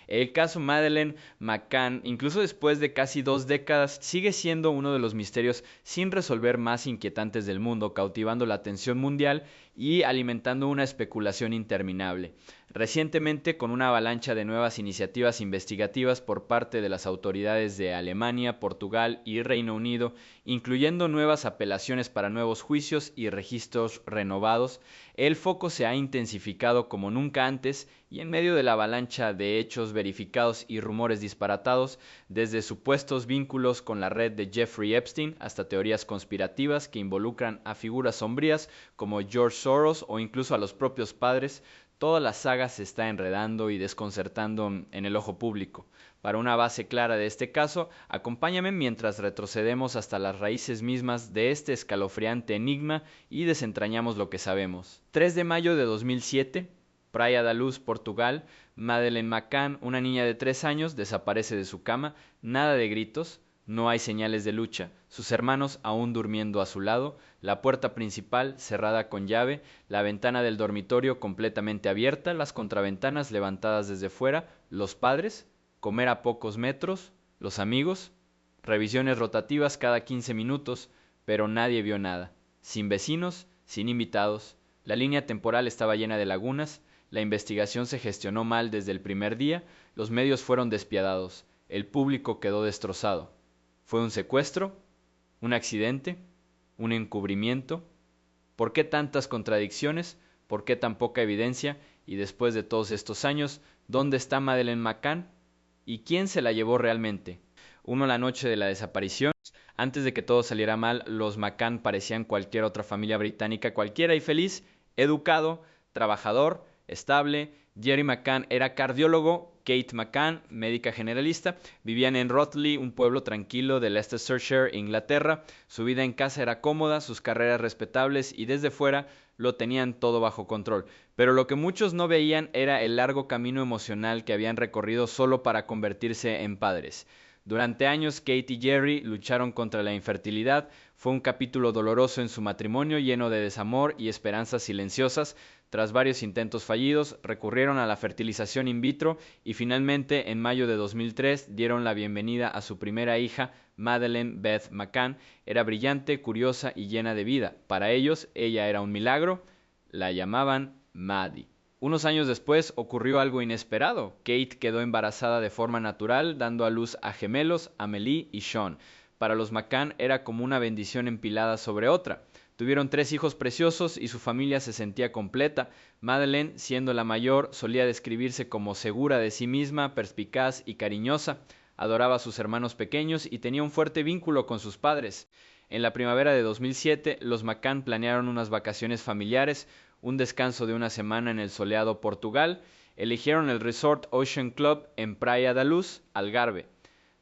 El caso Madeleine McCann, incluso después de casi 2 décadas, sigue siendo uno de los misterios sin resolver más inquietantes del mundo, cautivando la atención mundial y alimentando una especulación interminable. Recientemente, con una avalancha de nuevas iniciativas investigativas por parte de las autoridades de Alemania, Portugal y Reino Unido, incluyendo nuevas apelaciones para nuevos juicios y registros renovados, el foco se ha intensificado como nunca antes y en medio de la avalancha de hechos verificados y rumores disparatados, desde supuestos vínculos con la red de Jeffrey Epstein hasta teorías conspirativas que involucran a figuras sombrías como George Soros o incluso a los propios padres, toda la saga se está enredando y desconcertando en el ojo público. Para una base clara de este caso, acompáñame mientras retrocedemos hasta las raíces mismas de este escalofriante enigma y desentrañamos lo que sabemos. 3 de mayo de 2007, Praia da Luz, Portugal. Madeleine McCann, una niña de 3 años, desaparece de su cama. Nada de gritos, no hay señales de lucha. Sus hermanos aún durmiendo a su lado, la puerta principal cerrada con llave, la ventana del dormitorio completamente abierta, las contraventanas levantadas desde fuera, los padres, comer a pocos metros, los amigos, revisiones rotativas cada 15 minutos, pero nadie vio nada. Sin vecinos, sin invitados. La línea temporal estaba llena de lagunas, la investigación se gestionó mal desde el primer día, los medios fueron despiadados, el público quedó destrozado. ¿Fue un secuestro? ¿Un accidente? ¿Un encubrimiento? ¿Por qué tantas contradicciones? ¿Por qué tan poca evidencia? Y después de todos estos años, ¿dónde está Madeleine McCann? ¿Y quién se la llevó realmente? La noche de la desaparición. Antes de que todo saliera mal, los McCann parecían cualquier otra familia británica cualquiera y feliz, educado, trabajador, estable. Jerry McCann era cardiólogo, Kate McCann, médica generalista. Vivían en Rothley, un pueblo tranquilo de Leicestershire, Inglaterra. Su vida en casa era cómoda, sus carreras respetables y desde fuera lo tenían todo bajo control. Pero lo que muchos no veían era el largo camino emocional que habían recorrido solo para convertirse en padres. Durante años Kate y Jerry lucharon contra la infertilidad. Fue un capítulo doloroso en su matrimonio, lleno de desamor y esperanzas silenciosas. Tras varios intentos fallidos, recurrieron a la fertilización in vitro y finalmente en mayo de 2003 dieron la bienvenida a su primera hija, Madeleine Beth McCann. Era brillante, curiosa y llena de vida. Para ellos, ella era un milagro. La llamaban Maddie. Unos años después ocurrió algo inesperado. Kate quedó embarazada de forma natural, dando a luz a gemelos, Amelie y Sean. Para los McCann era como una bendición empilada sobre otra. Tuvieron 3 hijos preciosos y su familia se sentía completa. Madeleine, siendo la mayor, solía describirse como segura de sí misma, perspicaz y cariñosa. Adoraba a sus hermanos pequeños y tenía un fuerte vínculo con sus padres. En la primavera de 2007, los McCann planearon unas vacaciones familiares, un descanso de una semana en el soleado Portugal. Eligieron el Resort Ocean Club en Praia da Luz, Algarve.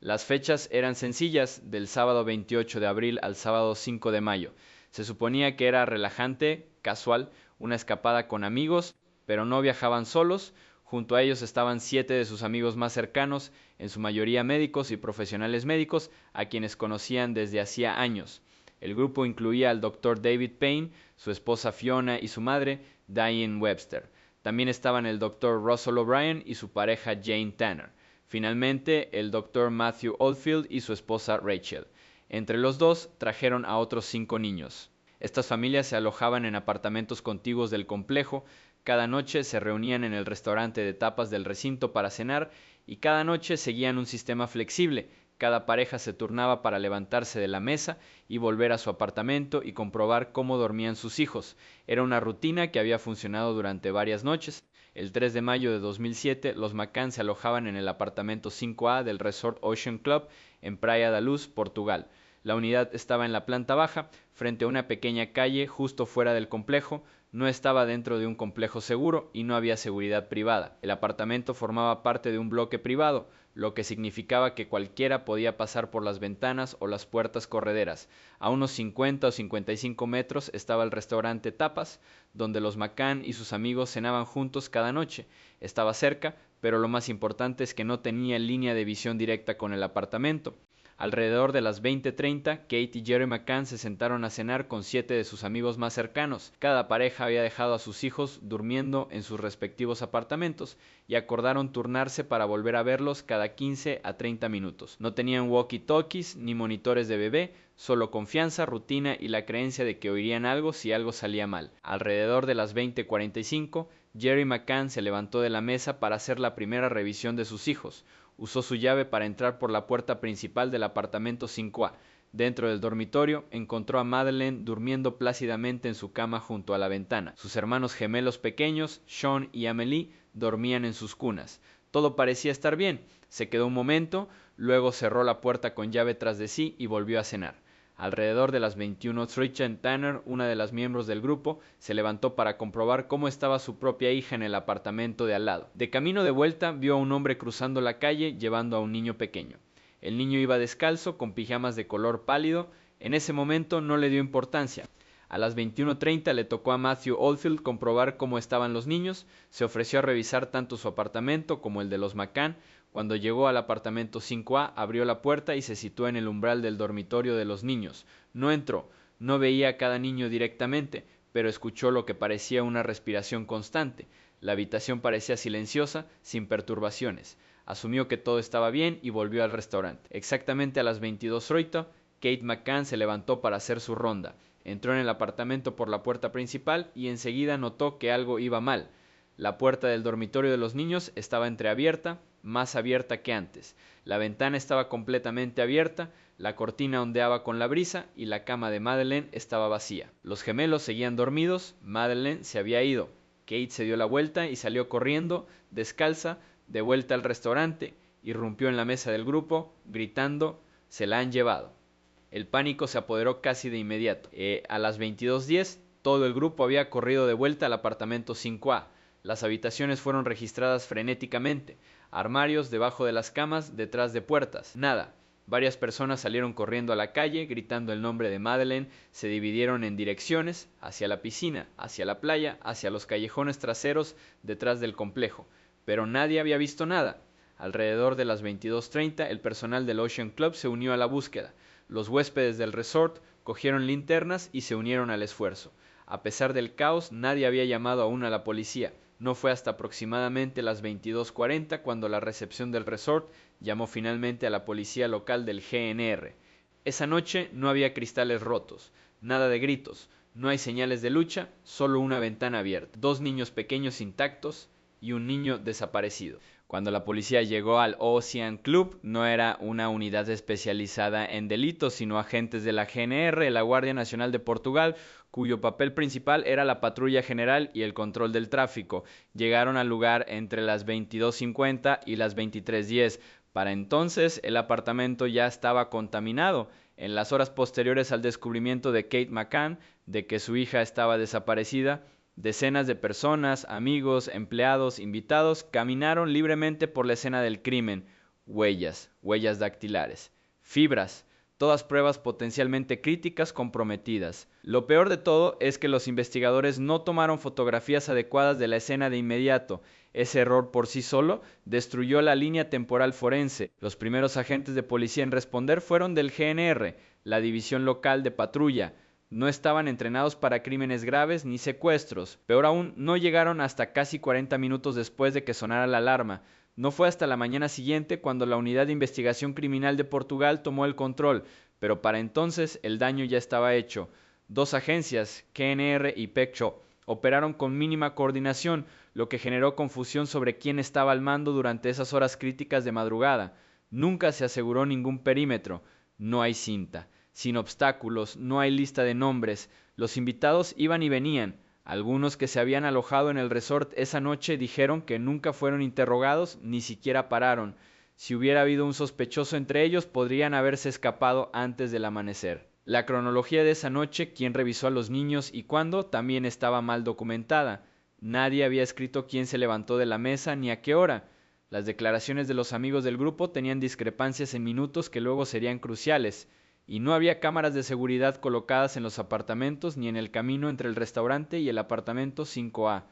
Las fechas eran sencillas, del sábado 28 de abril al sábado 5 de mayo. Se suponía que era relajante, casual, una escapada con amigos, pero no viajaban solos. Junto a ellos estaban 7 de sus amigos más cercanos, en su mayoría médicos y profesionales médicos, a quienes conocían desde hacía años. El grupo incluía al Dr. David Payne, su esposa Fiona y su madre, Diane Webster. También estaban el Dr. Russell O'Brien y su pareja Jane Tanner. Finalmente, el Dr. Matthew Oldfield y su esposa Rachel. Entre los dos, trajeron a otros 5 niños. Estas familias se alojaban en apartamentos contiguos del complejo. Cada noche se reunían en el restaurante de tapas del recinto para cenar y cada noche seguían un sistema flexible. Cada pareja se turnaba para levantarse de la mesa y volver a su apartamento y comprobar cómo dormían sus hijos. Era una rutina que había funcionado durante varias noches. El 3 de mayo de 2007, los McCann se alojaban en el apartamento 5A del Resort Ocean Club en Praia da Luz, Portugal. La unidad estaba en la planta baja, frente a una pequeña calle justo fuera del complejo. No estaba dentro de un complejo seguro y no había seguridad privada. El apartamento formaba parte de un bloque privado, lo que significaba que cualquiera podía pasar por las ventanas o las puertas correderas. A unos 50 o 55 metros estaba el restaurante Tapas, donde los McCann y sus amigos cenaban juntos cada noche. Estaba cerca, pero lo más importante es que no tenía línea de visión directa con el apartamento. Alrededor de las 20:30, Kate y Jerry McCann se sentaron a cenar con 7 de sus amigos más cercanos. Cada pareja había dejado a sus hijos durmiendo en sus respectivos apartamentos y acordaron turnarse para volver a verlos cada 15 a 30 minutos. No tenían walkie-talkies ni monitores de bebé, solo confianza, rutina y la creencia de que oirían algo si algo salía mal. Alrededor de las 20:45, Jerry McCann se levantó de la mesa para hacer la primera revisión de sus hijos. Usó su llave para entrar por la puerta principal del apartamento 5A. Dentro del dormitorio encontró a Madeleine durmiendo plácidamente en su cama junto a la ventana. Sus hermanos gemelos pequeños, Sean y Amelie, dormían en sus cunas. Todo parecía estar bien. Se quedó un momento, luego cerró la puerta con llave tras de sí y volvió a cenar. Alrededor de las 21, Tricia Tanner, una de las miembros del grupo, se levantó para comprobar cómo estaba su propia hija en el apartamento de al lado. De camino de vuelta, vio a un hombre cruzando la calle llevando a un niño pequeño. El niño iba descalzo, con pijamas de color pálido. En ese momento no le dio importancia. A las 21:30 le tocó a Matthew Oldfield comprobar cómo estaban los niños. Se ofreció a revisar tanto su apartamento como el de los McCann. Cuando llegó al apartamento 5A, abrió la puerta y se situó en el umbral del dormitorio de los niños. No entró, no veía a cada niño directamente, pero escuchó lo que parecía una respiración constante. La habitación parecía silenciosa, sin perturbaciones. Asumió que todo estaba bien y volvió al restaurante. Exactamente a las 22:30, Kate McCann se levantó para hacer su ronda. Entró en el apartamento por la puerta principal y enseguida notó que algo iba mal. La puerta del dormitorio de los niños estaba entreabierta, más abierta que antes. La ventana estaba completamente abierta, la cortina ondeaba con la brisa y la cama de Madeleine estaba vacía. Los gemelos seguían dormidos, Madeleine se había ido. Kate se dio la vuelta y salió corriendo, descalza, de vuelta al restaurante. Irrumpió en la mesa del grupo, gritando: «¡Se la han llevado!». El pánico se apoderó casi de inmediato. A las 22:10, todo el grupo había corrido de vuelta al apartamento 5A. Las habitaciones fueron registradas frenéticamente. Armarios debajo de las camas, detrás de puertas. Nada. Varias personas salieron corriendo a la calle, gritando el nombre de Madeleine. Se dividieron en direcciones: hacia la piscina, hacia la playa, hacia los callejones traseros detrás del complejo. Pero nadie había visto nada. Alrededor de las 22:30, el personal del Ocean Club se unió a la búsqueda. Los huéspedes del resort cogieron linternas y se unieron al esfuerzo. A pesar del caos, nadie había llamado aún a la policía. No fue hasta aproximadamente las 22:40 cuando la recepción del resort llamó finalmente a la policía local del GNR. Esa noche no había cristales rotos, nada de gritos, no hay señales de lucha, solo una ventana abierta, 2 niños pequeños intactos y un niño desaparecido. Cuando la policía llegó al Ocean Club, no era una unidad especializada en delitos, sino agentes de la GNR, la Guardia Nacional de Portugal, cuyo papel principal era la patrulla general y el control del tráfico. Llegaron al lugar entre las 22:50 y las 23:10. Para entonces, el apartamento ya estaba contaminado. En las horas posteriores al descubrimiento de Kate McCann de que su hija estaba desaparecida, decenas de personas, amigos, empleados, invitados, caminaron libremente por la escena del crimen. Huellas, huellas dactilares, fibras, todas pruebas potencialmente críticas comprometidas. Lo peor de todo es que los investigadores no tomaron fotografías adecuadas de la escena de inmediato. Ese error por sí solo destruyó la línea temporal forense. Los primeros agentes de policía en responder fueron del GNR, la división local de patrulla. No estaban entrenados para crímenes graves ni secuestros. Peor aún, no llegaron hasta casi 40 minutos después de que sonara la alarma. No fue hasta la mañana siguiente cuando la Unidad de Investigación Criminal de Portugal tomó el control, pero para entonces el daño ya estaba hecho. 2 agencias, KNR y PECCHO, operaron con mínima coordinación, lo que generó confusión sobre quién estaba al mando durante esas horas críticas de madrugada. Nunca se aseguró ningún perímetro. No hay cinta. Sin obstáculos, no hay lista de nombres. Los invitados iban y venían. Algunos que se habían alojado en el resort esa noche dijeron que nunca fueron interrogados, ni siquiera pararon. Si hubiera habido un sospechoso entre ellos, podrían haberse escapado antes del amanecer. La cronología de esa noche, quién revisó a los niños y cuándo, también estaba mal documentada. Nadie había escrito quién se levantó de la mesa ni a qué hora. Las declaraciones de los amigos del grupo tenían discrepancias en minutos que luego serían cruciales. Y no había cámaras de seguridad colocadas en los apartamentos ni en el camino entre el restaurante y el apartamento 5A.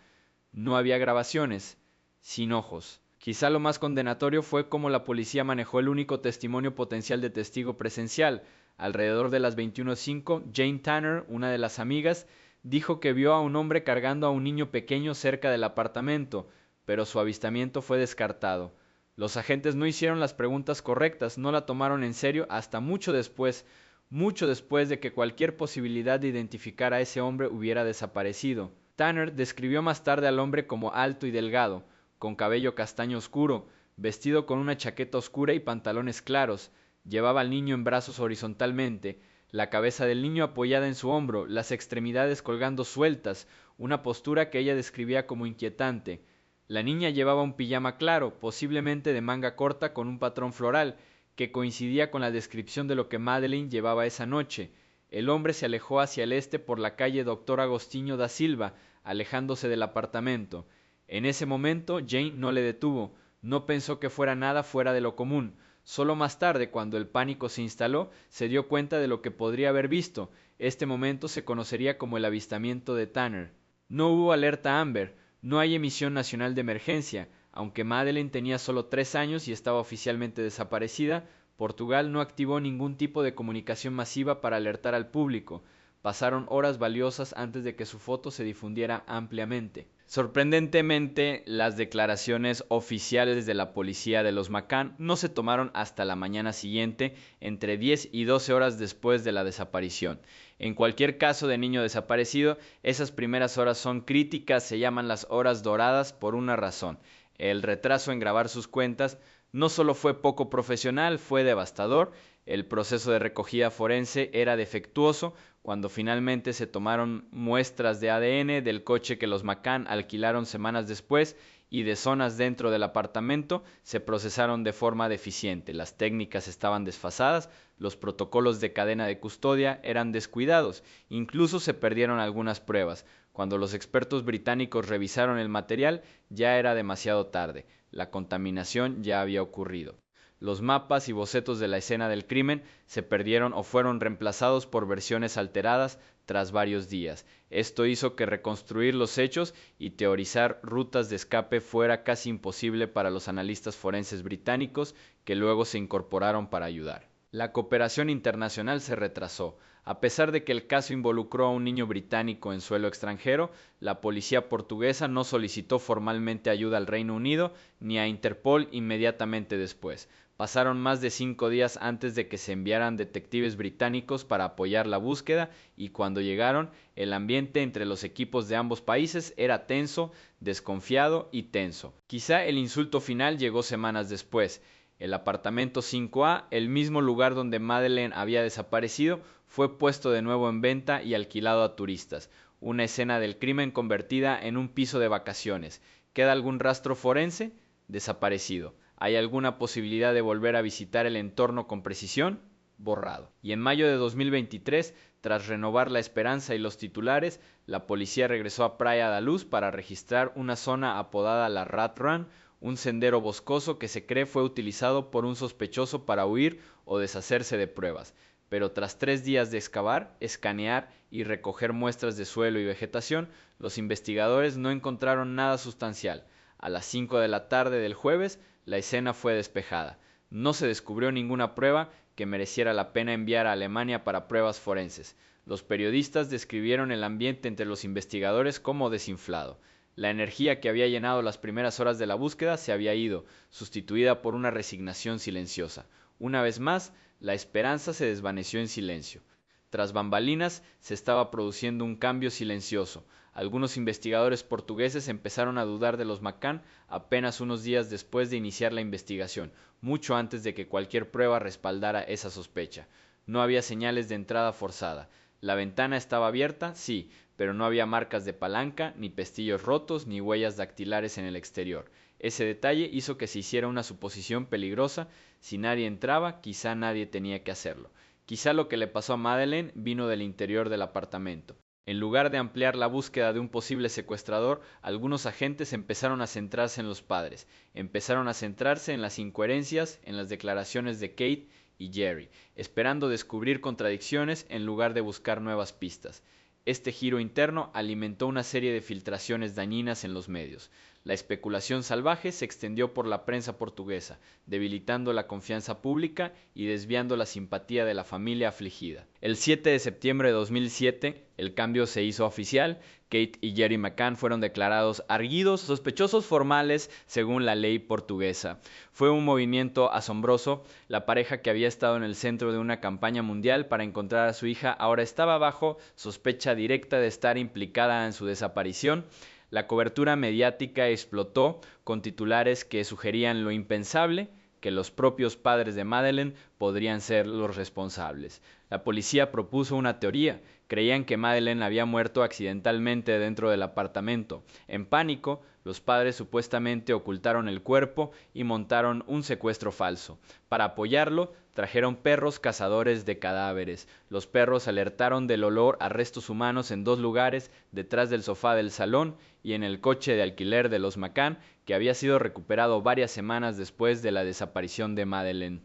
No había grabaciones, sin ojos. Quizá lo más condenatorio fue cómo la policía manejó el único testimonio potencial de testigo presencial. Alrededor de las 21:05, Jane Tanner, una de las amigas, dijo que vio a un hombre cargando a un niño pequeño cerca del apartamento, pero su avistamiento fue descartado. Los agentes no hicieron las preguntas correctas, no la tomaron en serio hasta mucho después de que cualquier posibilidad de identificar a ese hombre hubiera desaparecido. Tanner describió más tarde al hombre como alto y delgado, con cabello castaño oscuro, vestido con una chaqueta oscura y pantalones claros. Llevaba al niño en brazos horizontalmente, la cabeza del niño apoyada en su hombro, las extremidades colgando sueltas, una postura que ella describía como inquietante. La niña llevaba un pijama claro, posiblemente de manga corta con un patrón floral, que coincidía con la descripción de lo que Madeleine llevaba esa noche. El hombre se alejó hacia el este por la calle Doctor Agostinho da Silva, alejándose del apartamento. En ese momento Jane no le detuvo, no pensó que fuera nada fuera de lo común. Solo más tarde, cuando el pánico se instaló, se dio cuenta de lo que podría haber visto. Este momento se conocería como el avistamiento de Tanner. No hubo alerta Amber, no hay emisión nacional de emergencia. Aunque Madeleine tenía solo 3 años y estaba oficialmente desaparecida, Portugal no activó ningún tipo de comunicación masiva para alertar al público. Pasaron horas valiosas antes de que su foto se difundiera ampliamente. Sorprendentemente, las declaraciones oficiales de la policía de los McCann no se tomaron hasta la mañana siguiente, entre 10 y 12 horas después de la desaparición. En cualquier caso de niño desaparecido, esas primeras horas son críticas, se llaman las horas doradas por una razón. El retraso en grabar sus cuentas no solo fue poco profesional, fue devastador. El proceso de recogida forense era defectuoso. Cuando finalmente se tomaron muestras de ADN del coche que los McCann alquilaron semanas después y de zonas dentro del apartamento, se procesaron de forma deficiente. Las técnicas estaban desfasadas, los protocolos de cadena de custodia eran descuidados, incluso se perdieron algunas pruebas. Cuando los expertos británicos revisaron el material, ya era demasiado tarde. La contaminación ya había ocurrido. Los mapas y bocetos de la escena del crimen se perdieron o fueron reemplazados por versiones alteradas tras varios días. Esto hizo que reconstruir los hechos y teorizar rutas de escape fuera casi imposible para los analistas forenses británicos que luego se incorporaron para ayudar. La cooperación internacional se retrasó. A pesar de que el caso involucró a un niño británico en suelo extranjero, la policía portuguesa no solicitó formalmente ayuda al Reino Unido ni a Interpol inmediatamente después. Pasaron más de 5 días antes de que se enviaran detectives británicos para apoyar la búsqueda y cuando llegaron, el ambiente entre los equipos de ambos países era tenso, desconfiado y tenso. Quizá el insulto final llegó semanas después. El apartamento 5A, el mismo lugar donde Madeleine había desaparecido, fue puesto de nuevo en venta y alquilado a turistas. Una escena del crimen convertida en un piso de vacaciones. ¿Queda algún rastro forense? Desaparecido. ¿Hay alguna posibilidad de volver a visitar el entorno con precisión? Borrado. Y en mayo de 2023, tras renovar la esperanza y los titulares, la policía regresó a Praia da Luz para registrar una zona apodada la Rat Run, un sendero boscoso que se cree fue utilizado por un sospechoso para huir o deshacerse de pruebas. Pero tras 3 días de excavar, escanear y recoger muestras de suelo y vegetación, los investigadores no encontraron nada sustancial. A las 5 de la tarde del jueves, la escena fue despejada. No se descubrió ninguna prueba que mereciera la pena enviar a Alemania para pruebas forenses. Los periodistas describieron el ambiente entre los investigadores como desinflado. La energía que había llenado las primeras horas de la búsqueda se había ido, sustituida por una resignación silenciosa. Una vez más, la esperanza se desvaneció en silencio. Tras bambalinas, se estaba produciendo un cambio silencioso. Algunos investigadores portugueses empezaron a dudar de los McCann apenas unos días después de iniciar la investigación, mucho antes de que cualquier prueba respaldara esa sospecha. No había señales de entrada forzada. La ventana estaba abierta, sí, pero no había marcas de palanca, ni pestillos rotos, ni huellas dactilares en el exterior. Ese detalle hizo que se hiciera una suposición peligrosa. Si nadie entraba, quizá nadie tenía que hacerlo. Quizá lo que le pasó a Madeleine vino del interior del apartamento. En lugar de ampliar la búsqueda de un posible secuestrador, algunos agentes empezaron a centrarse en los padres. Empezaron a centrarse en las incoherencias, en las declaraciones de Kate y Jerry, esperando descubrir contradicciones en lugar de buscar nuevas pistas. Este giro interno alimentó una serie de filtraciones dañinas en los medios. La especulación salvaje se extendió por la prensa portuguesa, debilitando la confianza pública y desviando la simpatía de la familia afligida. El 7 de septiembre de 2007, el cambio se hizo oficial. Kate y Gerry McCann fueron declarados arguidos, sospechosos formales según la ley portuguesa. Fue un movimiento asombroso. La pareja, que había estado en el centro de una campaña mundial para encontrar a su hija, ahora estaba bajo sospecha directa de estar implicada en su desaparición. La cobertura mediática explotó con titulares que sugerían lo impensable, que los propios padres de Madeleine podrían ser los responsables. La policía propuso una teoría. Creían que Madeleine había muerto accidentalmente dentro del apartamento. En pánico, los padres supuestamente ocultaron el cuerpo y montaron un secuestro falso. Para apoyarlo, trajeron perros cazadores de cadáveres. Los perros alertaron del olor a restos humanos en 2 lugares, detrás del sofá del salón y en el coche de alquiler de los McCann, que había sido recuperado varias semanas después de la desaparición de Madeleine.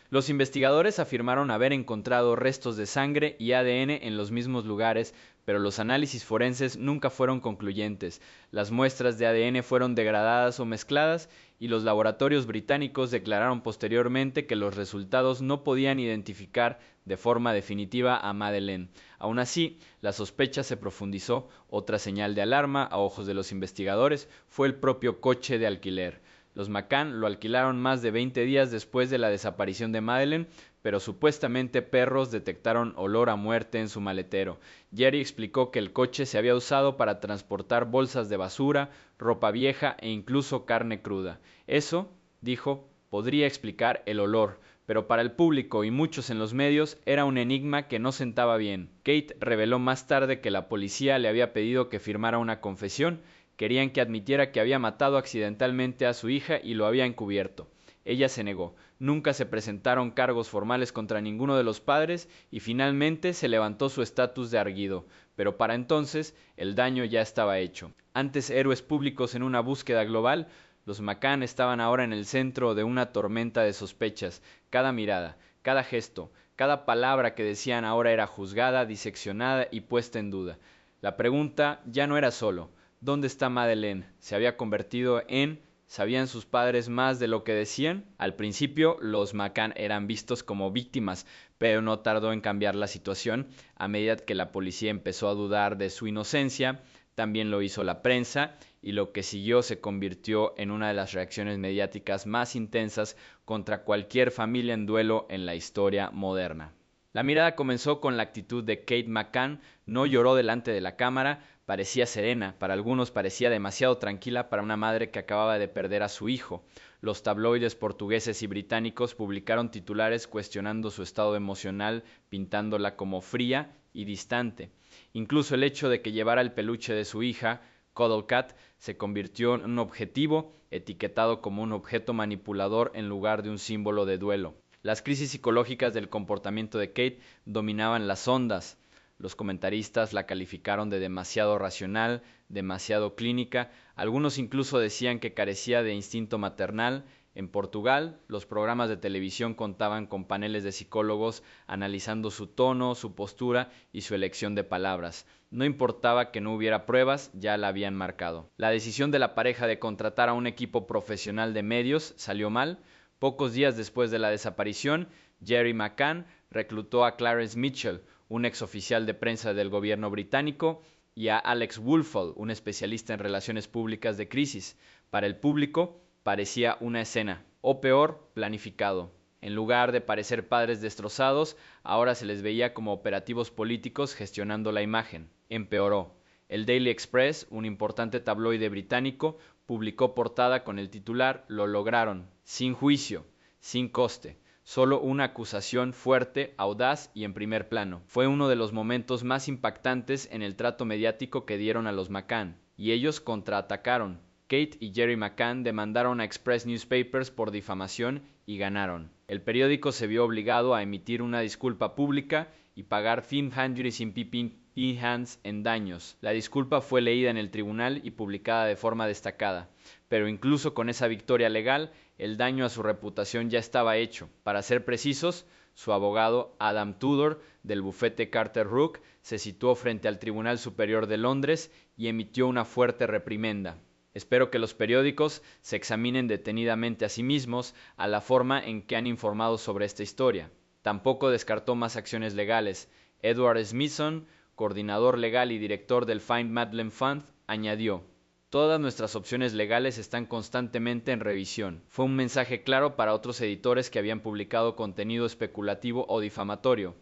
Los investigadores afirmaron haber encontrado restos de sangre y ADN en los mismos lugares, pero los análisis forenses nunca fueron concluyentes. Las muestras de ADN fueron degradadas o mezcladas, y los laboratorios británicos declararon posteriormente que los resultados no podían identificar de forma definitiva a Madeleine. Aun así, la sospecha se profundizó. Otra señal de alarma a ojos de los investigadores fue el propio coche de alquiler. Los McCann lo alquilaron más de 20 días después de la desaparición de Madeleine, pero supuestamente perros detectaron olor a muerte en su maletero. Gerry explicó que el coche se había usado para transportar bolsas de basura, ropa vieja e incluso carne cruda. Eso, dijo, podría explicar el olor, pero para el público y muchos en los medios era un enigma que no sentaba bien. Kate reveló más tarde que la policía le había pedido que firmara una confesión. Querían que admitiera que había matado accidentalmente a su hija y lo había encubierto. Ella se negó. Nunca se presentaron cargos formales contra ninguno de los padres y finalmente se levantó su estatus de arguido. Pero para entonces el daño ya estaba hecho. Antes héroes públicos en una búsqueda global, los McCann estaban ahora en el centro de una tormenta de sospechas. Cada mirada, cada gesto, cada palabra que decían ahora era juzgada, diseccionada y puesta en duda. La pregunta ya no era solo ¿dónde está Madeleine? Se había convertido en ¿sabían sus padres más de lo que decían? Al principio, los McCann eran vistos como víctimas, pero no tardó en cambiar la situación. A medida que la policía empezó a dudar de su inocencia, también lo hizo la prensa, y lo que siguió se convirtió en una de las reacciones mediáticas más intensas contra cualquier familia en duelo en la historia moderna. La mirada comenzó con la actitud de Kate McCann. No lloró delante de la cámara, parecía serena, para algunos parecía demasiado tranquila para una madre que acababa de perder a su hijo. Los tabloides portugueses y británicos publicaron titulares cuestionando su estado emocional, pintándola como fría y distante. Incluso el hecho de que llevara el peluche de su hija, Cuddle Cat, se convirtió en un objetivo, etiquetado como un objeto manipulador en lugar de un símbolo de duelo. Las crisis psicológicas del comportamiento de Kate dominaban las ondas. Los comentaristas la calificaron de demasiado racional, demasiado clínica. Algunos incluso decían que carecía de instinto maternal. En Portugal, los programas de televisión contaban con paneles de psicólogos analizando su tono, su postura y su elección de palabras. No importaba que no hubiera pruebas, ya la habían marcado. La decisión de la pareja de contratar a un equipo profesional de medios salió mal. Pocos días después de la desaparición, Gerry McCann reclutó a Clarence Mitchell, un exoficial de prensa del gobierno británico, y a Alex Woolfall, un especialista en relaciones públicas de crisis. Para el público, parecía una escena, o peor, planificado. En lugar de parecer padres destrozados, ahora se les veía como operativos políticos gestionando la imagen. Empeoró. El Daily Express, un importante tabloide británico, publicó portada con el titular «Lo lograron, sin juicio, sin coste». Solo una acusación fuerte, audaz y en primer plano. Fue uno de los momentos más impactantes en el trato mediático que dieron a los McCann, y ellos contraatacaron. Kate y Gerry McCann demandaron a Express Newspapers por difamación y ganaron. El periódico se vio obligado a emitir una disculpa pública y pagar £550 en daños. La disculpa fue leída en el tribunal y publicada de forma destacada, pero incluso con esa victoria legal, el daño a su reputación ya estaba hecho. Para ser precisos, su abogado Adam Tudor, del bufete Carter Rook, se situó frente al Tribunal Superior de Londres y emitió una fuerte reprimenda. Espero que los periódicos se examinen detenidamente a sí mismos a la forma en que han informado sobre esta historia. Tampoco descartó más acciones legales. Edward Smithson, coordinador legal y director del Find Madeleine Fund, añadió: "Todas nuestras opciones legales están constantemente en revisión". Fue un mensaje claro para otros editores que habían publicado contenido especulativo o difamatorio.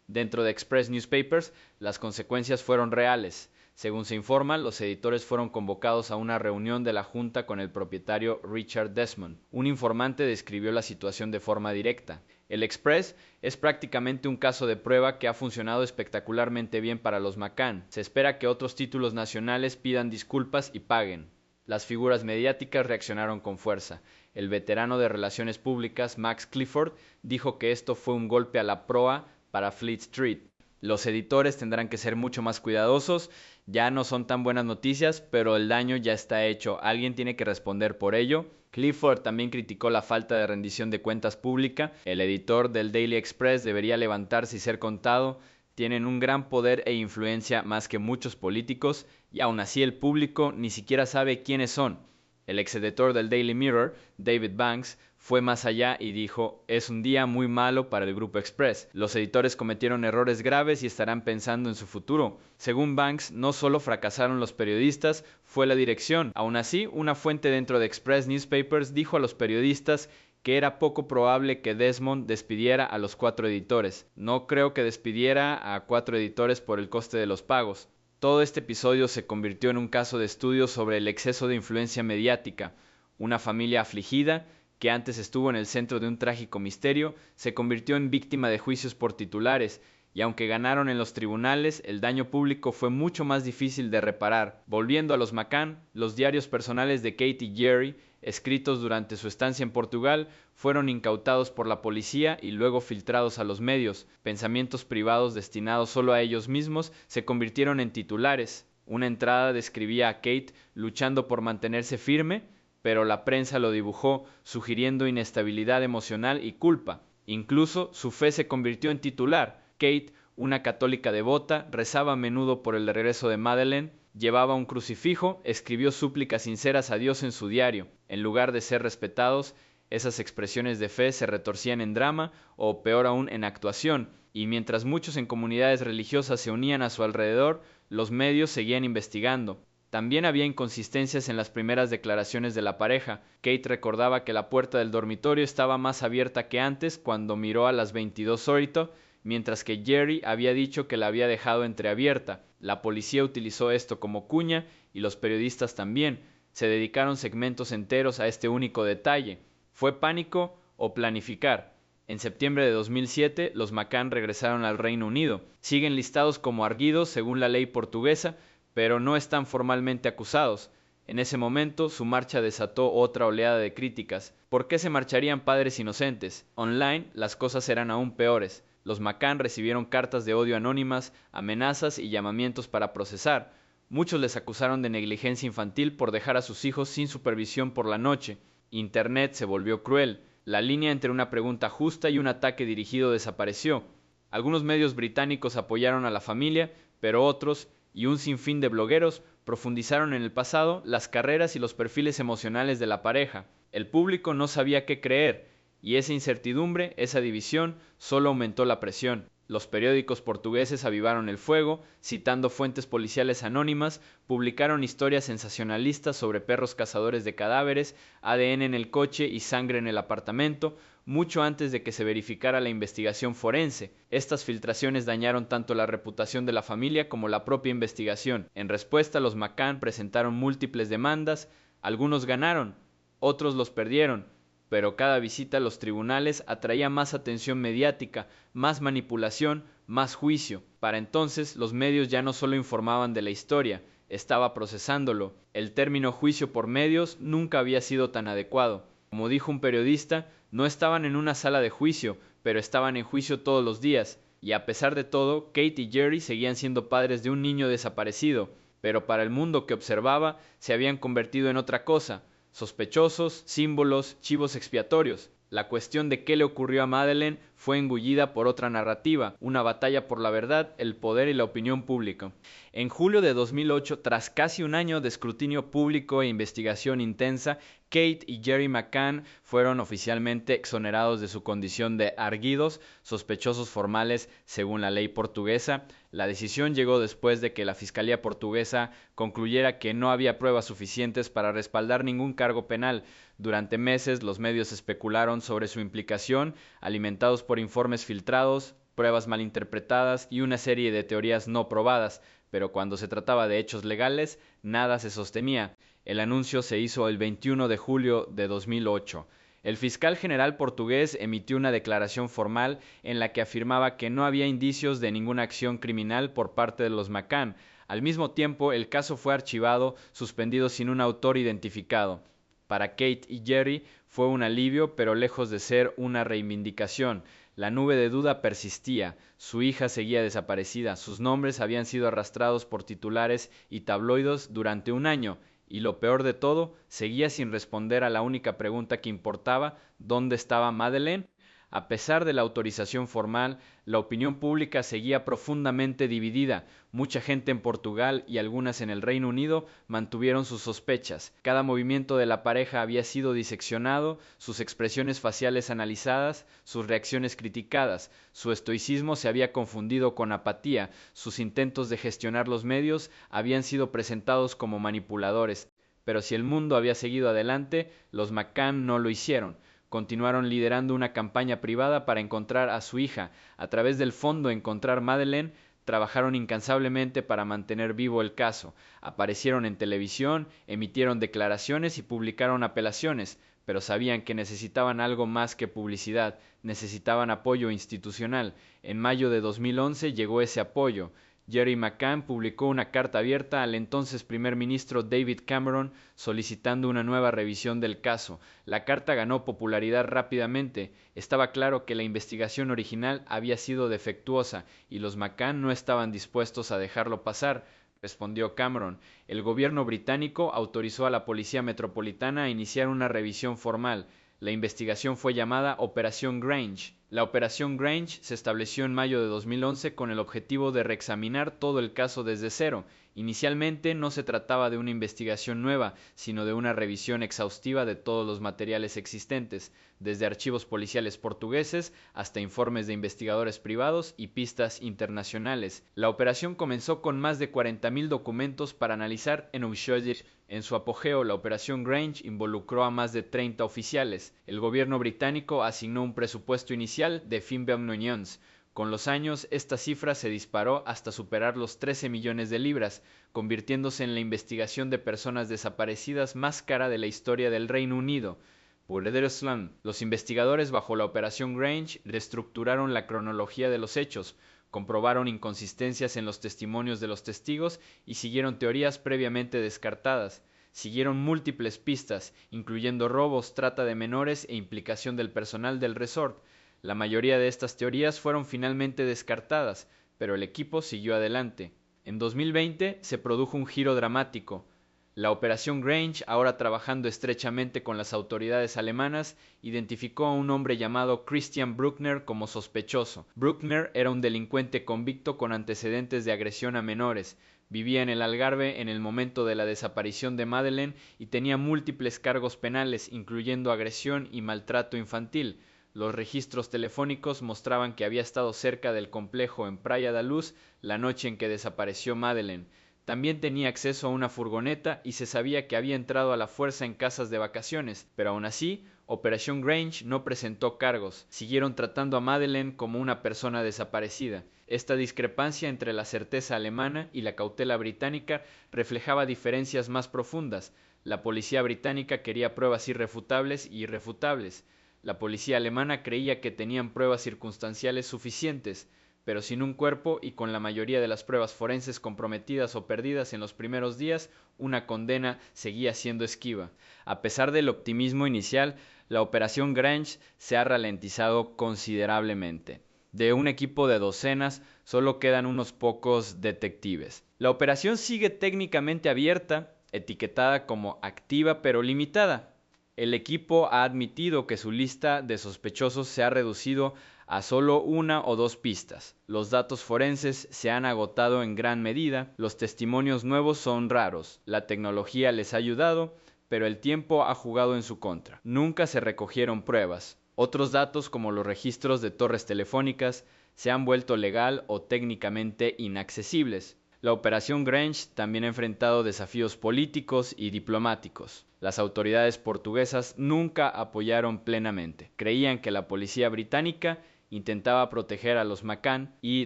Dentro de Express Newspapers, las consecuencias fueron reales. Según se informa, los editores fueron convocados a una reunión de la junta con el propietario Richard Desmond. Un informante describió la situación de forma directa. El Express es prácticamente un caso de prueba que ha funcionado espectacularmente bien para los McCann. Se espera que otros títulos nacionales pidan disculpas y paguen. Las figuras mediáticas reaccionaron con fuerza. El veterano de Relaciones Públicas, Max Clifford, dijo que esto fue un golpe a la proa para Fleet Street. Los editores tendrán que ser mucho más cuidadosos. Ya no son tan buenas noticias, pero el daño ya está hecho. Alguien tiene que responder por ello. Clifford también criticó la falta de rendición de cuentas pública. El editor del Daily Express debería levantarse y ser contado. Tienen un gran poder e influencia más que muchos políticos, y aún así el público ni siquiera sabe quiénes son. El exeditor del Daily Mirror, David Banks, fue más allá y dijo: "Es un día muy malo para el Grupo Express. Los editores cometieron errores graves y estarán pensando en su futuro". Según Banks, no solo fracasaron los periodistas, fue la dirección. Aún así, una fuente dentro de Express Newspapers dijo a los periodistas que era poco probable que Desmond despidiera a los 4 editores. "No creo que despidiera a 4 editores por el coste de los pagos". Todo este episodio se convirtió en un caso de estudio sobre el exceso de influencia mediática. Una familia afligida, que antes estuvo en el centro de un trágico misterio, se convirtió en víctima de juicios por titulares, y aunque ganaron en los tribunales, el daño público fue mucho más difícil de reparar. Volviendo a los McCann, los diarios personales de Kate y Jerry, escritos durante su estancia en Portugal, fueron incautados por la policía y luego filtrados a los medios. Pensamientos privados destinados solo a ellos mismos se convirtieron en titulares. Una entrada describía a Kate luchando por mantenerse firme, pero la prensa lo dibujó, sugiriendo inestabilidad emocional y culpa. Incluso su fe se convirtió en titular. Kate, una católica devota, rezaba a menudo por el regreso de Madeleine, llevaba un crucifijo, escribió súplicas sinceras a Dios en su diario. En lugar de ser respetados, esas expresiones de fe se retorcían en drama o, peor aún, en actuación, y mientras muchos en comunidades religiosas se unían a su alrededor, los medios seguían investigando. También había inconsistencias en las primeras declaraciones de la pareja. Kate recordaba que la puerta del dormitorio estaba más abierta que antes cuando miró a las 22:00, mientras que Jerry había dicho que la había dejado entreabierta. La policía utilizó esto como cuña y los periodistas también. Se dedicaron segmentos enteros a este único detalle. ¿Fue pánico o planificar? En septiembre de 2007, los McCann regresaron al Reino Unido. Siguen listados como arguidos según la ley portuguesa, pero no están formalmente acusados. En ese momento, su marcha desató otra oleada de críticas. ¿Por qué se marcharían padres inocentes? Online, las cosas eran aún peores. Los McCann recibieron cartas de odio anónimas, amenazas y llamamientos para procesar. Muchos les acusaron de negligencia infantil por dejar a sus hijos sin supervisión por la noche. Internet se volvió cruel. La línea entre una pregunta justa y un ataque dirigido desapareció. Algunos medios británicos apoyaron a la familia, pero otros, y un sinfín de blogueros, profundizaron en el pasado, las carreras y los perfiles emocionales de la pareja. El público no sabía qué creer, y esa incertidumbre, esa división, solo aumentó la presión. Los periódicos portugueses avivaron el fuego, citando fuentes policiales anónimas, publicaron historias sensacionalistas sobre perros cazadores de cadáveres, ADN en el coche y sangre en el apartamento, mucho antes de que se verificara la investigación forense. Estas filtraciones dañaron tanto la reputación de la familia como la propia investigación. En respuesta, los McCann presentaron múltiples demandas, algunos ganaron, otros los perdieron, pero cada visita a los tribunales atraía más atención mediática, más manipulación, más juicio. Para entonces, los medios ya no solo informaban de la historia, estaba procesándolo. El término juicio por medios nunca había sido tan adecuado. Como dijo un periodista, no estaban en una sala de juicio, pero estaban en juicio todos los días. Y a pesar de todo, Kate y Jerry seguían siendo padres de un niño desaparecido, pero para el mundo que observaba se habían convertido en otra cosa: sospechosos, símbolos, chivos expiatorios. La cuestión de qué le ocurrió a Madeleine fue engullida por otra narrativa, una batalla por la verdad, el poder y la opinión pública. En julio de 2008, tras casi un año de escrutinio público e investigación intensa, Kate y Jerry McCann fueron oficialmente exonerados de su condición de arguidos, sospechosos formales según la ley portuguesa. La decisión llegó después de que la Fiscalía portuguesa concluyera que no había pruebas suficientes para respaldar ningún cargo penal. Durante meses los medios especularon sobre su implicación, alimentados por informes filtrados, pruebas malinterpretadas y una serie de teorías no probadas, pero cuando se trataba de hechos legales, nada se sostenía. El anuncio se hizo el 21 de julio de 2008. El fiscal general portugués emitió una declaración formal en la que afirmaba que no había indicios de ninguna acción criminal por parte de los McCann. Al mismo tiempo, el caso fue archivado, suspendido sin un autor identificado. Para Kate y Jerry fue un alivio, pero lejos de ser una reivindicación. La nube de duda persistía, su hija seguía desaparecida, sus nombres habían sido arrastrados por titulares y tabloides durante un año, y lo peor de todo, seguía sin responder a la única pregunta que importaba: ¿dónde estaba Madeleine? A pesar de la autorización formal, la opinión pública seguía profundamente dividida. Mucha gente en Portugal y algunas en el Reino Unido mantuvieron sus sospechas. Cada movimiento de la pareja había sido diseccionado, sus expresiones faciales analizadas, sus reacciones criticadas. Su estoicismo se había confundido con apatía, sus intentos de gestionar los medios habían sido presentados como manipuladores. Pero si el mundo había seguido adelante, los McCann no lo hicieron. Continuaron liderando una campaña privada para encontrar a su hija. A través del fondo Encontrar Madeleine, trabajaron incansablemente para mantener vivo el caso. Aparecieron en televisión, emitieron declaraciones y publicaron apelaciones, pero sabían que necesitaban algo más que publicidad, necesitaban apoyo institucional. En mayo de 2011 llegó ese apoyo. Jerry McCann publicó una carta abierta al entonces primer ministro David Cameron solicitando una nueva revisión del caso. La carta ganó popularidad rápidamente. Estaba claro que la investigación original había sido defectuosa y los McCann no estaban dispuestos a dejarlo pasar, respondió Cameron. El gobierno británico autorizó a la Policía Metropolitana a iniciar una revisión formal. La investigación fue llamada Operación Grange. La Operación Grange se estableció en mayo de 2011 con el objetivo de reexaminar todo el caso desde cero. Inicialmente no se trataba de una investigación nueva, sino de una revisión exhaustiva de todos los materiales existentes, desde archivos policiales portugueses hasta informes de investigadores privados y pistas internacionales. La operación comenzó con más de 40.000 documentos para analizar en Ushuaia. En su apogeo, la Operación Grange involucró a más de 30 oficiales. El gobierno británico asignó un presupuesto inicial de 20 millones. Con los años, esta cifra se disparó hasta superar los 13 millones de libras, convirtiéndose en la investigación de personas desaparecidas más cara de la historia del Reino Unido. Por Edersland, los investigadores bajo la Operación Grange reestructuraron la cronología de los hechos, comprobaron inconsistencias en los testimonios de los testigos y siguieron teorías previamente descartadas. Siguieron múltiples pistas, incluyendo robos, trata de menores e implicación del personal del resort. La mayoría de estas teorías fueron finalmente descartadas, pero el equipo siguió adelante. En 2020 se produjo un giro dramático. La Operación Grange, ahora trabajando estrechamente con las autoridades alemanas, identificó a un hombre llamado Christian Bruckner como sospechoso. Bruckner era un delincuente convicto con antecedentes de agresión a menores. Vivía en el Algarve en el momento de la desaparición de Madeleine y tenía múltiples cargos penales, incluyendo agresión y maltrato infantil. Los registros telefónicos mostraban que había estado cerca del complejo en Praia da Luz la noche en que desapareció Madeleine. También tenía acceso a una furgoneta y se sabía que había entrado a la fuerza en casas de vacaciones, pero aún así, Operación Grange no presentó cargos. Siguieron tratando a Madeleine como una persona desaparecida. Esta discrepancia entre la certeza alemana y la cautela británica reflejaba diferencias más profundas. La policía británica quería pruebas irrefutables y irrefutables. La policía alemana creía que tenían pruebas circunstanciales suficientes, pero sin un cuerpo y con la mayoría de las pruebas forenses comprometidas o perdidas en los primeros días, una condena seguía siendo esquiva. A pesar del optimismo inicial, la Operación Grange se ha ralentizado considerablemente. De un equipo de docenas, solo quedan unos pocos detectives. La operación sigue técnicamente abierta, etiquetada como activa pero limitada. El equipo ha admitido que su lista de sospechosos se ha reducido a solo una o dos pistas. Los datos forenses se han agotado en gran medida, los testimonios nuevos son raros, la tecnología les ha ayudado, pero el tiempo ha jugado en su contra. Nunca se recogieron pruebas. Otros datos, como los registros de torres telefónicas, se han vuelto legal o técnicamente inaccesibles. La Operación Grange también ha enfrentado desafíos políticos y diplomáticos. Las autoridades portuguesas nunca apoyaron plenamente. Creían que la policía británica intentaba proteger a los McCann y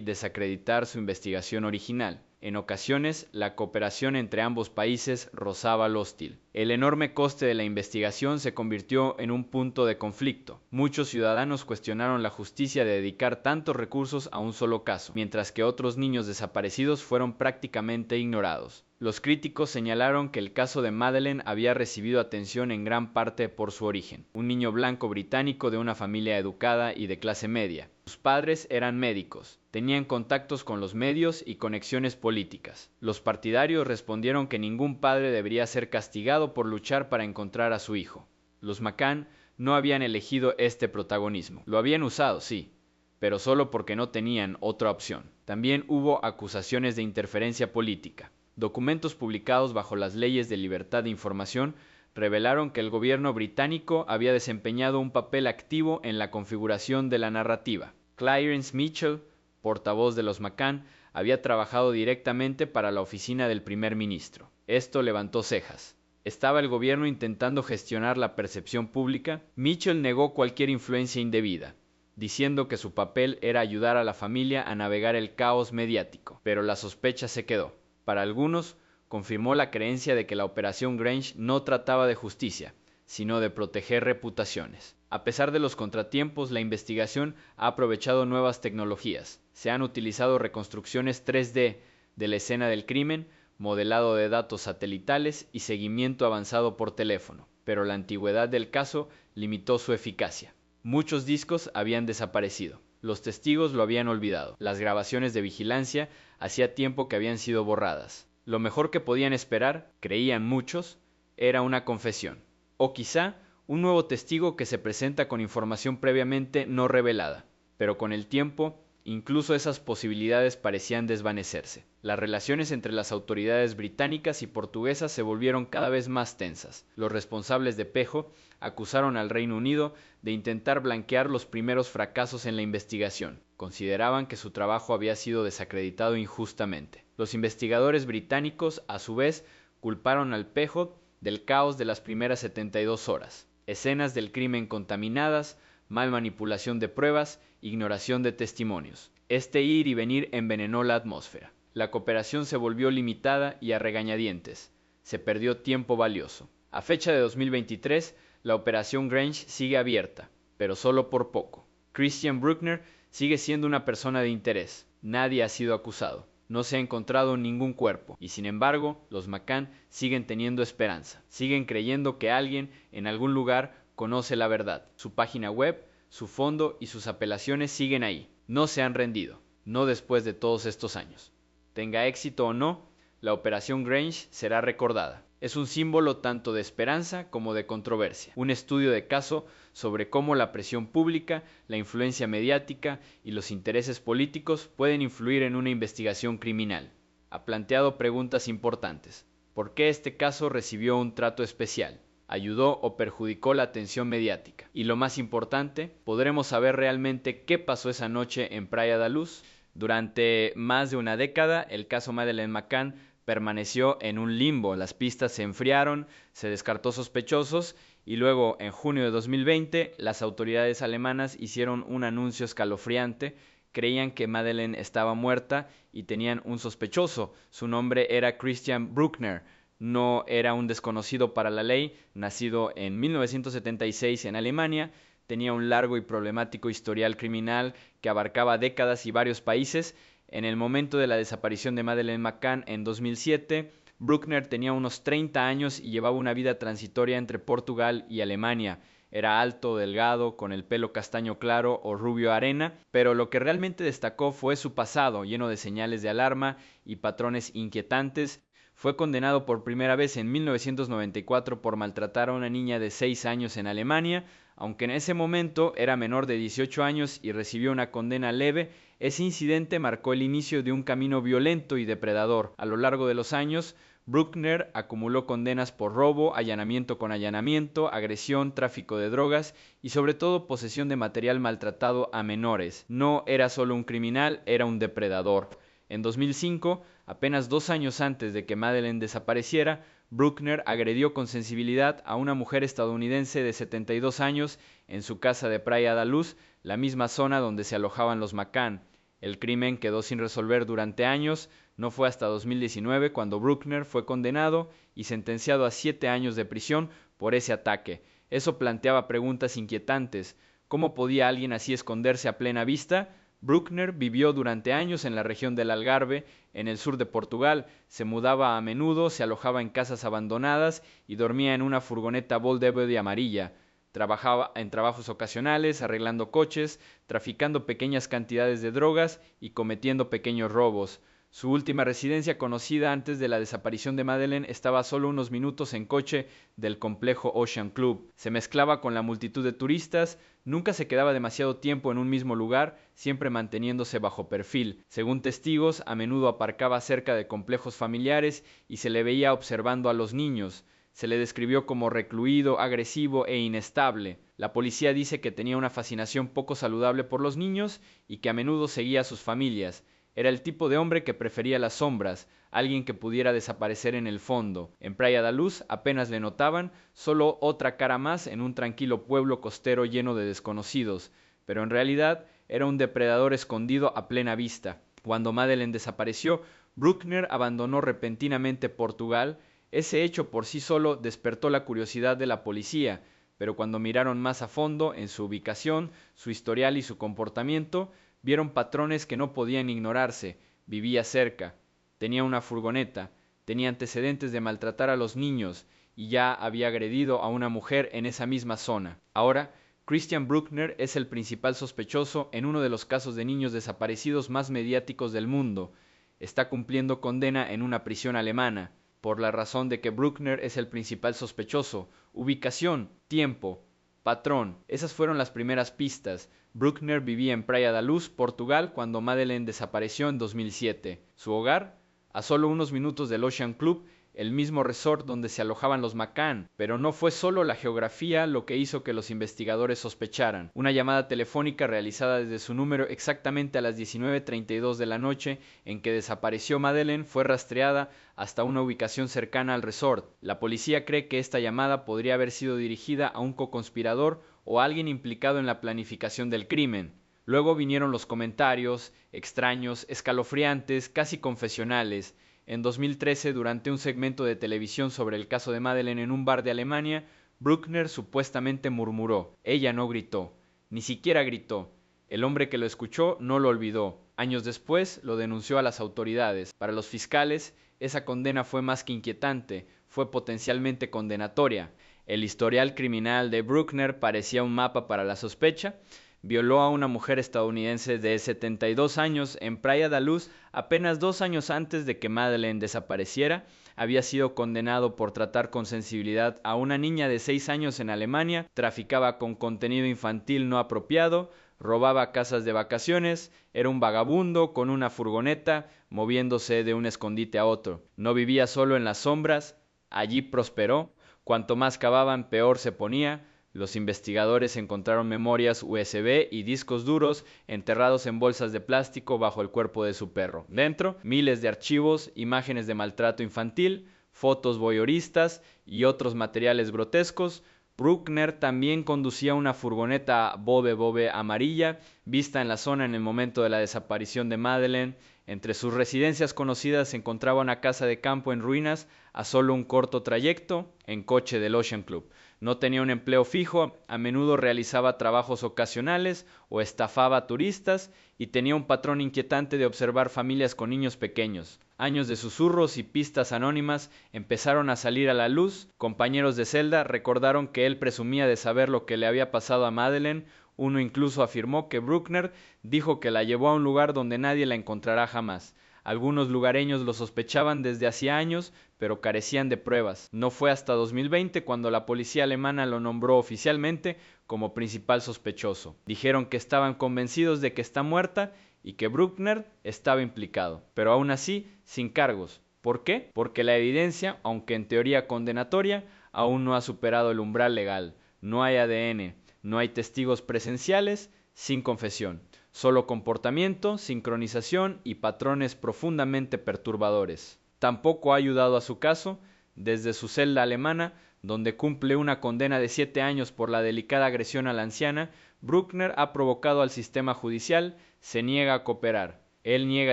desacreditar su investigación original. En ocasiones, la cooperación entre ambos países rozaba lo hostil. El enorme coste de la investigación se convirtió en un punto de conflicto. Muchos ciudadanos cuestionaron la justicia de dedicar tantos recursos a un solo caso, mientras que otros niños desaparecidos fueron prácticamente ignorados. Los críticos señalaron que el caso de Madeleine había recibido atención en gran parte por su origen. Un niño blanco británico de una familia educada y de clase media. Sus padres eran médicos, tenían contactos con los medios y conexiones políticas. Los partidarios respondieron que ningún padre debería ser castigado por luchar para encontrar a su hijo. Los McCann no habían elegido este protagonismo. Lo habían usado, sí, pero solo porque no tenían otra opción. También hubo acusaciones de interferencia política. Documentos publicados bajo las leyes de libertad de información revelaron que el gobierno británico había desempeñado un papel activo en la configuración de la narrativa. Clarence Mitchell, portavoz de los McCann, había trabajado directamente para la oficina del primer ministro. Esto levantó cejas. ¿Estaba el gobierno intentando gestionar la percepción pública? Mitchell negó cualquier influencia indebida, diciendo que su papel era ayudar a la familia a navegar el caos mediático, pero la sospecha se quedó. Para algunos, confirmó la creencia de que la Operación Grange no trataba de justicia, sino de proteger reputaciones. A pesar de los contratiempos, la investigación ha aprovechado nuevas tecnologías. Se han utilizado reconstrucciones 3D de la escena del crimen, modelado de datos satelitales y seguimiento avanzado por teléfono, pero la antigüedad del caso limitó su eficacia. Muchos discos habían desaparecido. Los testigos lo habían olvidado. Las grabaciones de vigilancia hacía tiempo que habían sido borradas. Lo mejor que podían esperar, creían muchos, era una confesión. O quizá un nuevo testigo que se presenta con información previamente no revelada. Pero con el tiempo, incluso esas posibilidades parecían desvanecerse. Las relaciones entre las autoridades británicas y portuguesas se volvieron cada vez más tensas. Los responsables de Pejo acusaron al Reino Unido de intentar blanquear los primeros fracasos en la investigación. Consideraban que su trabajo había sido desacreditado injustamente. Los investigadores británicos, a su vez, culparon al Pejo del caos de las primeras 72 horas. Escenas del crimen contaminadas, mal manipulación de pruebas, ignoración de testimonios. Este ir y venir envenenó la atmósfera. La cooperación se volvió limitada y a regañadientes. Se perdió tiempo valioso. A fecha de 2023, la Operación Grange sigue abierta, pero solo por poco. Christian Bruckner sigue siendo una persona de interés. Nadie ha sido acusado. No se ha encontrado ningún cuerpo, y sin embargo, los McCann siguen teniendo esperanza. Siguen creyendo que alguien, en algún lugar, conoce la verdad. Su página web, su fondo y sus apelaciones siguen ahí. No se han rendido. No después de todos estos años. Tenga éxito o no, la Operación Grange será recordada. Es un símbolo tanto de esperanza como de controversia. Un estudio de caso sobre cómo la presión pública, la influencia mediática y los intereses políticos pueden influir en una investigación criminal. Ha planteado preguntas importantes. ¿Por qué este caso recibió un trato especial? ¿Ayudó o perjudicó la atención mediática? Y lo más importante, ¿podremos saber realmente qué pasó esa noche en Praia da Luz? Durante más de una década, el caso Madeleine McCann permaneció en un limbo. Las pistas se enfriaron, se descartó sospechosos y luego, en junio de 2020, las autoridades alemanas hicieron un anuncio escalofriante. Creían que Madeleine estaba muerta y tenían un sospechoso. Su nombre era Christian Bruckner. No era un desconocido para la ley, nacido en 1976 en Alemania. Tenía un largo y problemático historial criminal que abarcaba décadas y varios países. En el momento de la desaparición de Madeleine McCann en 2007, Bruckner tenía unos 30 años y llevaba una vida transitoria entre Portugal y Alemania. Era alto, delgado, con el pelo castaño claro o rubio arena, pero lo que realmente destacó fue su pasado, lleno de señales de alarma y patrones inquietantes. Fue condenado por primera vez en 1994 por maltratar a una niña de 6 años en Alemania. Aunque en ese momento era menor de 18 años y recibió una condena leve, ese incidente marcó el inicio de un camino violento y depredador. A lo largo de los años, Bruckner acumuló condenas por robo, allanamiento con allanamiento, agresión, tráfico de drogas y sobre todo posesión de material maltratado a menores. No era solo un criminal, era un depredador. En 2005, apenas 2 años antes de que Madeleine desapareciera, Bruckner agredió con sensibilidad a una mujer estadounidense de 72 años en su casa de Praia da Luz, la misma zona donde se alojaban los McCann. El crimen quedó sin resolver durante años. No fue hasta 2019 cuando Bruckner fue condenado y sentenciado a 7 años de prisión por ese ataque. Eso planteaba preguntas inquietantes. ¿Cómo podía alguien así esconderse a plena vista? Bruckner vivió durante años en la región del Algarve, en el sur de Portugal. Se mudaba a menudo, se alojaba en casas abandonadas y dormía en una furgoneta Volkswagen amarilla. Trabajaba en trabajos ocasionales, arreglando coches, traficando pequeñas cantidades de drogas y cometiendo pequeños robos. Su última residencia conocida antes de la desaparición de Madeleine estaba a solo unos minutos en coche del complejo Ocean Club. Se mezclaba con la multitud de turistas, nunca se quedaba demasiado tiempo en un mismo lugar, siempre manteniéndose bajo perfil. Según testigos, a menudo aparcaba cerca de complejos familiares y se le veía observando a los niños. Se le describió como recluido, agresivo e inestable. La policía dice que tenía una fascinación poco saludable por los niños y que a menudo seguía a sus familias. Era el tipo de hombre que prefería las sombras, alguien que pudiera desaparecer en el fondo. En Praia da Luz apenas le notaban, solo otra cara más en un tranquilo pueblo costero lleno de desconocidos, pero en realidad era un depredador escondido a plena vista. Cuando Madeleine desapareció, Bruckner abandonó repentinamente Portugal. Ese hecho por sí solo despertó la curiosidad de la policía, pero cuando miraron más a fondo en su ubicación, su historial y su comportamiento, vieron patrones que no podían ignorarse. Vivía cerca, tenía una furgoneta, tenía antecedentes de maltratar a los niños y ya había agredido a una mujer en esa misma zona. Ahora, Christian Bruckner es el principal sospechoso en uno de los casos de niños desaparecidos más mediáticos del mundo. Está cumpliendo condena en una prisión alemana, por la razón de que Bruckner es el principal sospechoso. Ubicación, tiempo, patrón. Esas fueron las primeras pistas. Bruckner vivía en Praia da Luz, Portugal, cuando Madeleine desapareció en 2007. Su hogar, a solo unos minutos del Ocean Club, el mismo resort donde se alojaban los McCann. Pero no fue solo la geografía lo que hizo que los investigadores sospecharan. Una llamada telefónica realizada desde su número exactamente a las 19:32 de la noche en que desapareció Madeleine fue rastreada hasta una ubicación cercana al resort. La policía cree que esta llamada podría haber sido dirigida a un coconspirador o a alguien implicado en la planificación del crimen. Luego vinieron los comentarios, extraños, escalofriantes, casi confesionales. En 2013, durante un segmento de televisión sobre el caso de Madeleine en un bar de Alemania, Bruckner supuestamente murmuró. Ella no gritó, ni siquiera gritó. El hombre que lo escuchó no lo olvidó. Años después lo denunció a las autoridades. Para los fiscales, esa condena fue más que inquietante, fue potencialmente condenatoria. El historial criminal de Bruckner parecía un mapa para la sospecha. Violó a una mujer estadounidense de 72 años en Praia da Luz apenas 2 años antes de que Madeleine desapareciera. Había sido condenado por tratar con sensibilidad a una niña de 6 años en Alemania, traficaba con contenido infantil no apropiado, robaba casas de vacaciones, era un vagabundo con una furgoneta, moviéndose de un escondite a otro. No vivía solo en las sombras, allí prosperó. Cuanto más cavaban, peor se ponía. Los investigadores encontraron memorias USB y discos duros enterrados en bolsas de plástico bajo el cuerpo de su perro. Dentro, miles de archivos, imágenes de maltrato infantil, fotos voyeuristas y otros materiales grotescos. Bruckner también conducía una furgoneta Bobe amarilla, vista en la zona en el momento de la desaparición de Madeleine. Entre sus residencias conocidas se encontraba una casa de campo en ruinas a solo un corto trayecto en coche del Ocean Club. No tenía un empleo fijo, a menudo realizaba trabajos ocasionales o estafaba a turistas y tenía un patrón inquietante de observar familias con niños pequeños. Años de susurros y pistas anónimas empezaron a salir a la luz. Compañeros de celda recordaron que él presumía de saber lo que le había pasado a Madeleine. Uno incluso afirmó que Bruckner dijo que la llevó a un lugar donde nadie la encontrará jamás. Algunos lugareños lo sospechaban desde hacía años, pero carecían de pruebas. No fue hasta 2020 cuando la policía alemana lo nombró oficialmente como principal sospechoso. Dijeron que estaban convencidos de que está muerta y que Bruckner estaba implicado, pero aún así sin cargos. ¿Por qué? Porque la evidencia, aunque en teoría condenatoria, aún no ha superado el umbral legal. No hay ADN, no hay testigos presenciales, sin confesión. Solo comportamiento, sincronización y patrones profundamente perturbadores. Tampoco ha ayudado a su caso, desde su celda alemana, donde cumple una condena de 7 años por la delicada agresión a la anciana, Bruckner ha provocado al sistema judicial, se niega a cooperar, él niega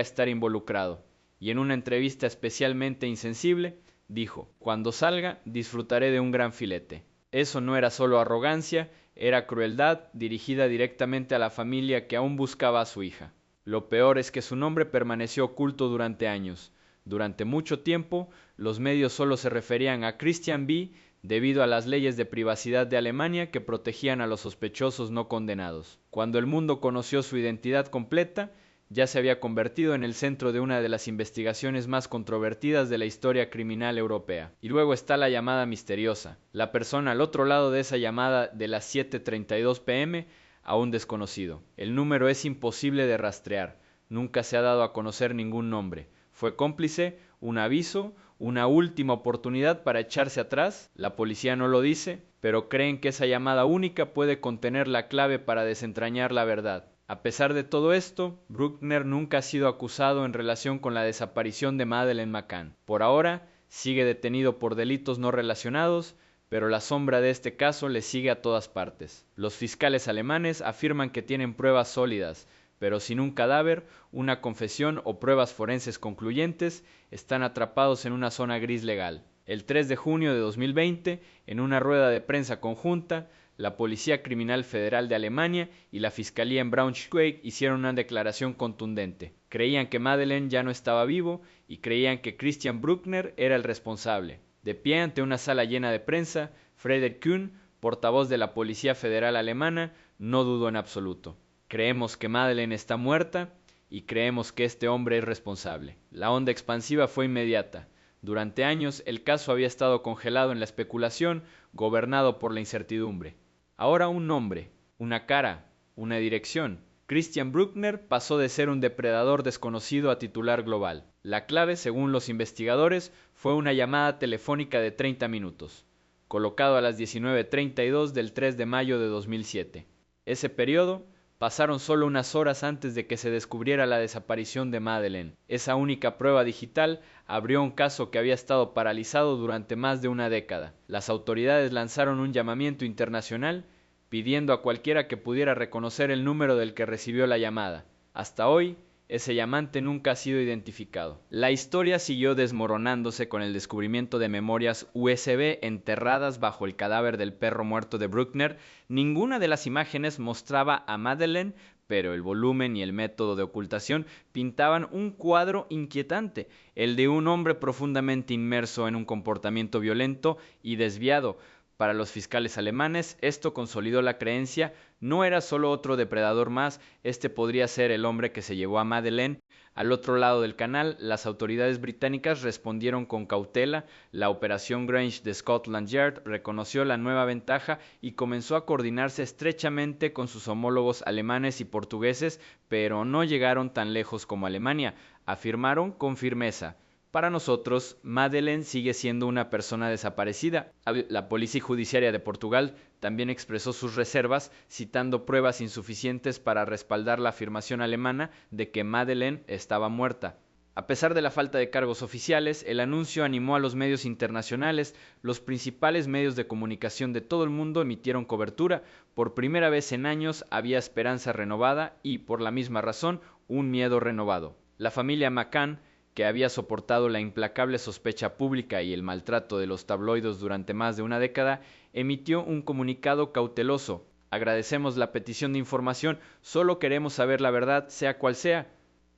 estar involucrado. Y en una entrevista especialmente insensible, dijo: "Cuando salga, disfrutaré de un gran filete". Eso no era solo arrogancia, era crueldad dirigida directamente a la familia que aún buscaba a su hija. Lo peor es que su nombre permaneció oculto durante años. Durante mucho tiempo, los medios solo se referían a Christian B. debido a las leyes de privacidad de Alemania que protegían a los sospechosos no condenados. Cuando el mundo conoció su identidad completa, ya se había convertido en el centro de una de las investigaciones más controvertidas de la historia criminal europea. Y luego está la llamada misteriosa, la persona al otro lado de esa llamada de las 7:32 p.m., aún desconocido. El número es imposible de rastrear, nunca se ha dado a conocer ningún nombre. ¿Fue cómplice? ¿Un aviso? ¿Una última oportunidad para echarse atrás? La policía no lo dice, pero creen que esa llamada única puede contener la clave para desentrañar la verdad. A pesar de todo esto, Bruckner nunca ha sido acusado en relación con la desaparición de Madeleine McCann. Por ahora, sigue detenido por delitos no relacionados, pero la sombra de este caso le sigue a todas partes. Los fiscales alemanes afirman que tienen pruebas sólidas, pero sin un cadáver, una confesión o pruebas forenses concluyentes, están atrapados en una zona gris legal. El 3 de junio de 2020, en una rueda de prensa conjunta, la Policía Criminal Federal de Alemania y la Fiscalía en Braunschweig hicieron una declaración contundente. Creían que Madeleine ya no estaba vivo y creían que Christian Bruckner era el responsable. De pie ante una sala llena de prensa, Friedrich Kühn, portavoz de la Policía Federal Alemana, no dudó en absoluto. Creemos que Madeleine está muerta y creemos que este hombre es responsable. La onda expansiva fue inmediata. Durante años el caso había estado congelado en la especulación, gobernado por la incertidumbre. Ahora un nombre, una cara, una dirección. Christian Bruckner pasó de ser un depredador desconocido a titular global. La clave, según los investigadores, fue una llamada telefónica de 30 minutos, colocado a las 19:32 del 3 de mayo de 2007. Ese periodo pasaron solo unas horas antes de que se descubriera la desaparición de Madeleine. Esa única prueba digital abrió un caso que había estado paralizado durante más de una década. Las autoridades lanzaron un llamamiento internacional pidiendo a cualquiera que pudiera reconocer el número del que recibió la llamada. Hasta hoy, ese llamante nunca ha sido identificado. La historia siguió desmoronándose con el descubrimiento de memorias USB enterradas bajo el cadáver del perro muerto de Bruckner. Ninguna de las imágenes mostraba a Madeleine, pero el volumen y el método de ocultación pintaban un cuadro inquietante, el de un hombre profundamente inmerso en un comportamiento violento y desviado. Para los fiscales alemanes, esto consolidó la creencia: no era solo otro depredador más, este podría ser el hombre que se llevó a Madeleine. Al otro lado del canal, las autoridades británicas respondieron con cautela. La operación Grange de Scotland Yard reconoció la nueva ventaja y comenzó a coordinarse estrechamente con sus homólogos alemanes y portugueses, pero no llegaron tan lejos como Alemania, afirmaron con firmeza. Para nosotros, Madeleine sigue siendo una persona desaparecida. La Policía Judiciaria de Portugal también expresó sus reservas, citando pruebas insuficientes para respaldar la afirmación alemana de que Madeleine estaba muerta. A pesar de la falta de cargos oficiales, el anuncio animó a los medios internacionales. Los principales medios de comunicación de todo el mundo emitieron cobertura. Por primera vez en años había esperanza renovada y, por la misma razón, un miedo renovado. La familia McCann, que había soportado la implacable sospecha pública y el maltrato de los tabloides durante más de una década, emitió un comunicado cauteloso. Agradecemos la petición de información, solo queremos saber la verdad, sea cual sea.